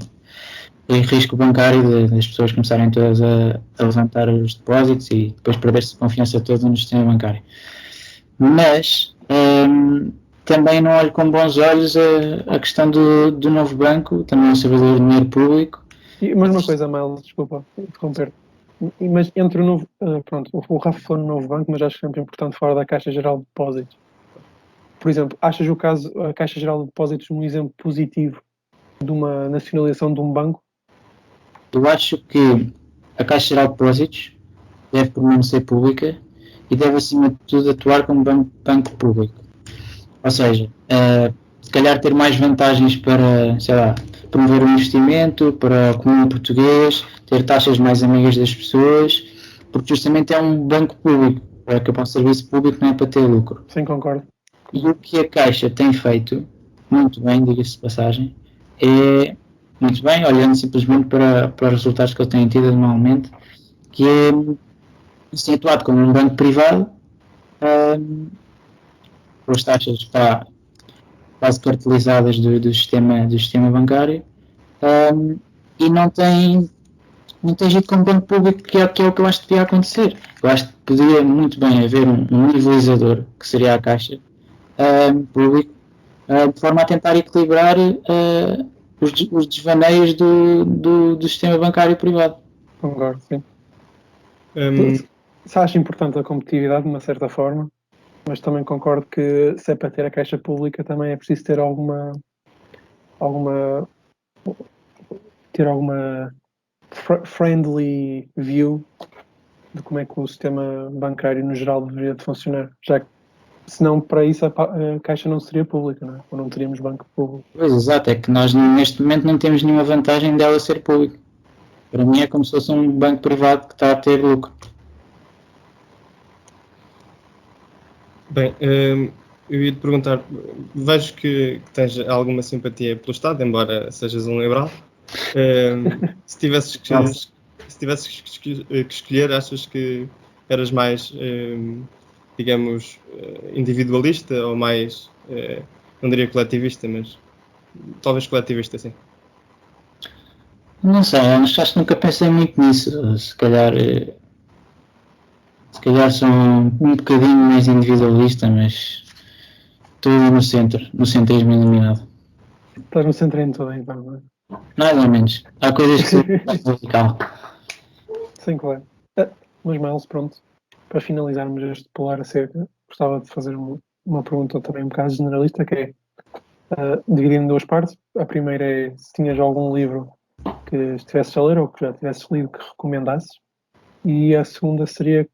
o risco bancário das pessoas começarem todas a levantar os depósitos e depois perder-se a confiança toda no sistema bancário. Mas também não olho com bons olhos a questão do novo banco, também é um servidor de dinheiro público. Mas uma coisa, Mel, desculpa interromper. Mas entre o novo, pronto, o Rafa falou no novo banco, mas acho que é sempre importante falar da Caixa Geral de Depósitos. Por exemplo, achas a Caixa Geral de Depósitos um exemplo positivo de uma nacionalização de um banco? Eu acho que a Caixa Geral de Depósitos deve permanecer pública e deve, acima de tudo, atuar como banco público. Ou seja, se calhar ter mais vantagens para, sei lá, promover o investimento, para o comum português, ter taxas mais amigas das pessoas, porque justamente é um banco público, é que é para um serviço público, não é para ter lucro. Sim, concordo. E o que a Caixa tem feito, muito bem, diga-se de passagem, é muito bem, olhando simplesmente para os resultados que eles têm tido anualmente, que é tem atuado como um banco privado, pelas taxas quase cartelizadas do sistema bancário, e não tem agido como banco público, que é o que eu acho que devia acontecer. Eu acho que poderia muito bem haver um nivelizador, que seria a Caixa, público, de forma a tentar equilibrar os desvaneios do sistema bancário privado. Concordo, sim. Se acho importante a competitividade, de uma certa forma, mas também concordo que se é para ter a Caixa Pública também é preciso ter alguma friendly view de como é que o sistema bancário no geral deveria de funcionar, já que senão para isso a Caixa não seria pública, não é? Ou não teríamos banco público. Pois, exato, é que nós neste momento não temos nenhuma vantagem dela ser pública. Para mim é como se fosse um banco privado que está a ter lucro. Bem, eu ia te perguntar, vejo que tens alguma simpatia pelo Estado, embora sejas um liberal. Se tivesses que escolher, achas que eras mais, digamos, individualista ou mais, não diria coletivista, mas talvez coletivista, sim? Não sei, acho que nunca pensei muito nisso. Se calhar sou um bocadinho mais individualista, mas estou no centrismo iluminado. Estás no centro em tudo, então, não é? Mais ou menos. Há coisas que são mais radical. Sim, claro. Mas, Miles, pronto, para finalizarmos este Polar Acerca, gostava de fazer uma pergunta também um bocado generalista, que é, dividindo em duas partes. A primeira é se tinhas algum livro que estivesses a ler ou que já tivesses lido que recomendasses. E a segunda seria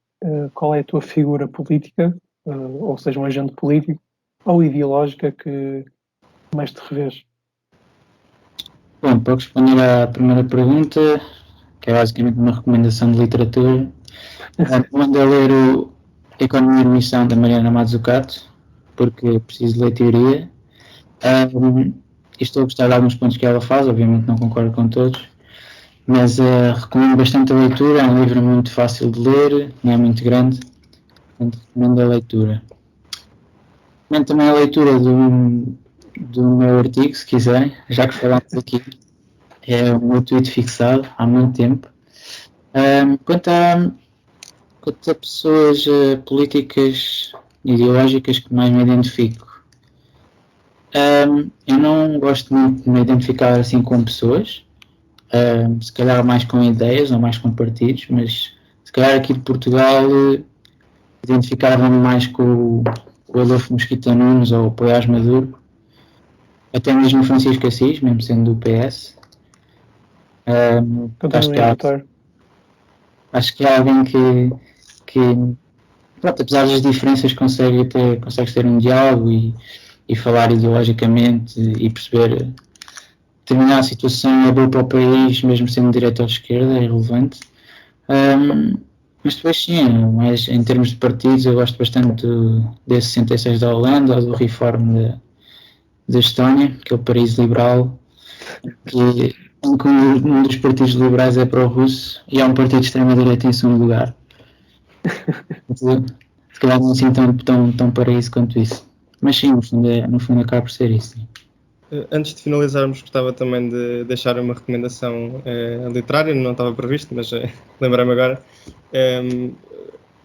qual é a tua figura política, ou seja, um agente político ou ideológica que mais te revês? Bom, para responder à primeira pergunta, que é basicamente uma recomendação de literatura, recomendo a ler o Economia e Missão da Mariana Mazzucato, porque preciso de ler teoria. Estou a gostar de alguns pontos que ela faz, obviamente não concordo com todos, mas recomendo bastante a leitura. É um livro muito fácil de ler, não é muito grande, portanto recomendo a leitura. Recomendo também a leitura do meu artigo, se quiserem, já que falámos aqui. É o meu tweet fixado há muito tempo. Quanto a pessoas políticas ideológicas que mais me identifico, eu não gosto muito de me identificar assim com pessoas, se calhar mais com ideias ou mais com partidos, mas se calhar aqui de Portugal identificava-me mais com o Adolfo Mesquita Nunes ou o Poiás Maduro, até mesmo o Francisco Assis, mesmo sendo do PS. Acho que é alguém que pronto, apesar das diferenças, consegues ter um diálogo e falar ideologicamente e perceber determinada situação é boa para o país, mesmo sendo de direita ou de esquerda, é relevante. Mas depois sim, mas em termos de partidos eu gosto bastante desse 66 da Holanda, ou do Reform da Estónia, que é o País Liberal, que um dos partidos liberais é pró-russo e há um partido de extrema-direita em segundo lugar. Se calhar não assim tão paraíso quanto isso. Mas sim, no fundo acaba por ser isso. Sim. Antes de finalizarmos, gostava também de deixar uma recomendação literária, não estava previsto, mas lembrei-me agora.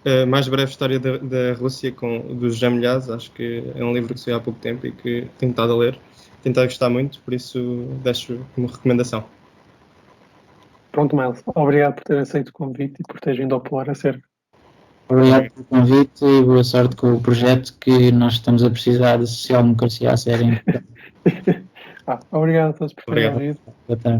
A mais breve história da Rússia do José Milhaz, acho que é um livro que saiu há pouco tempo e que tenho estado a ler. Tenho estado a gostar muito, por isso deixo uma recomendação. Pronto, Miles, obrigado por ter aceito o convite e por teres vindo ao Polar Acerca. Obrigado pelo convite e boa sorte com o projeto que nós estamos a precisar de social-democracia a sério. Obrigado a todos por terem ouvido. Boa tarde.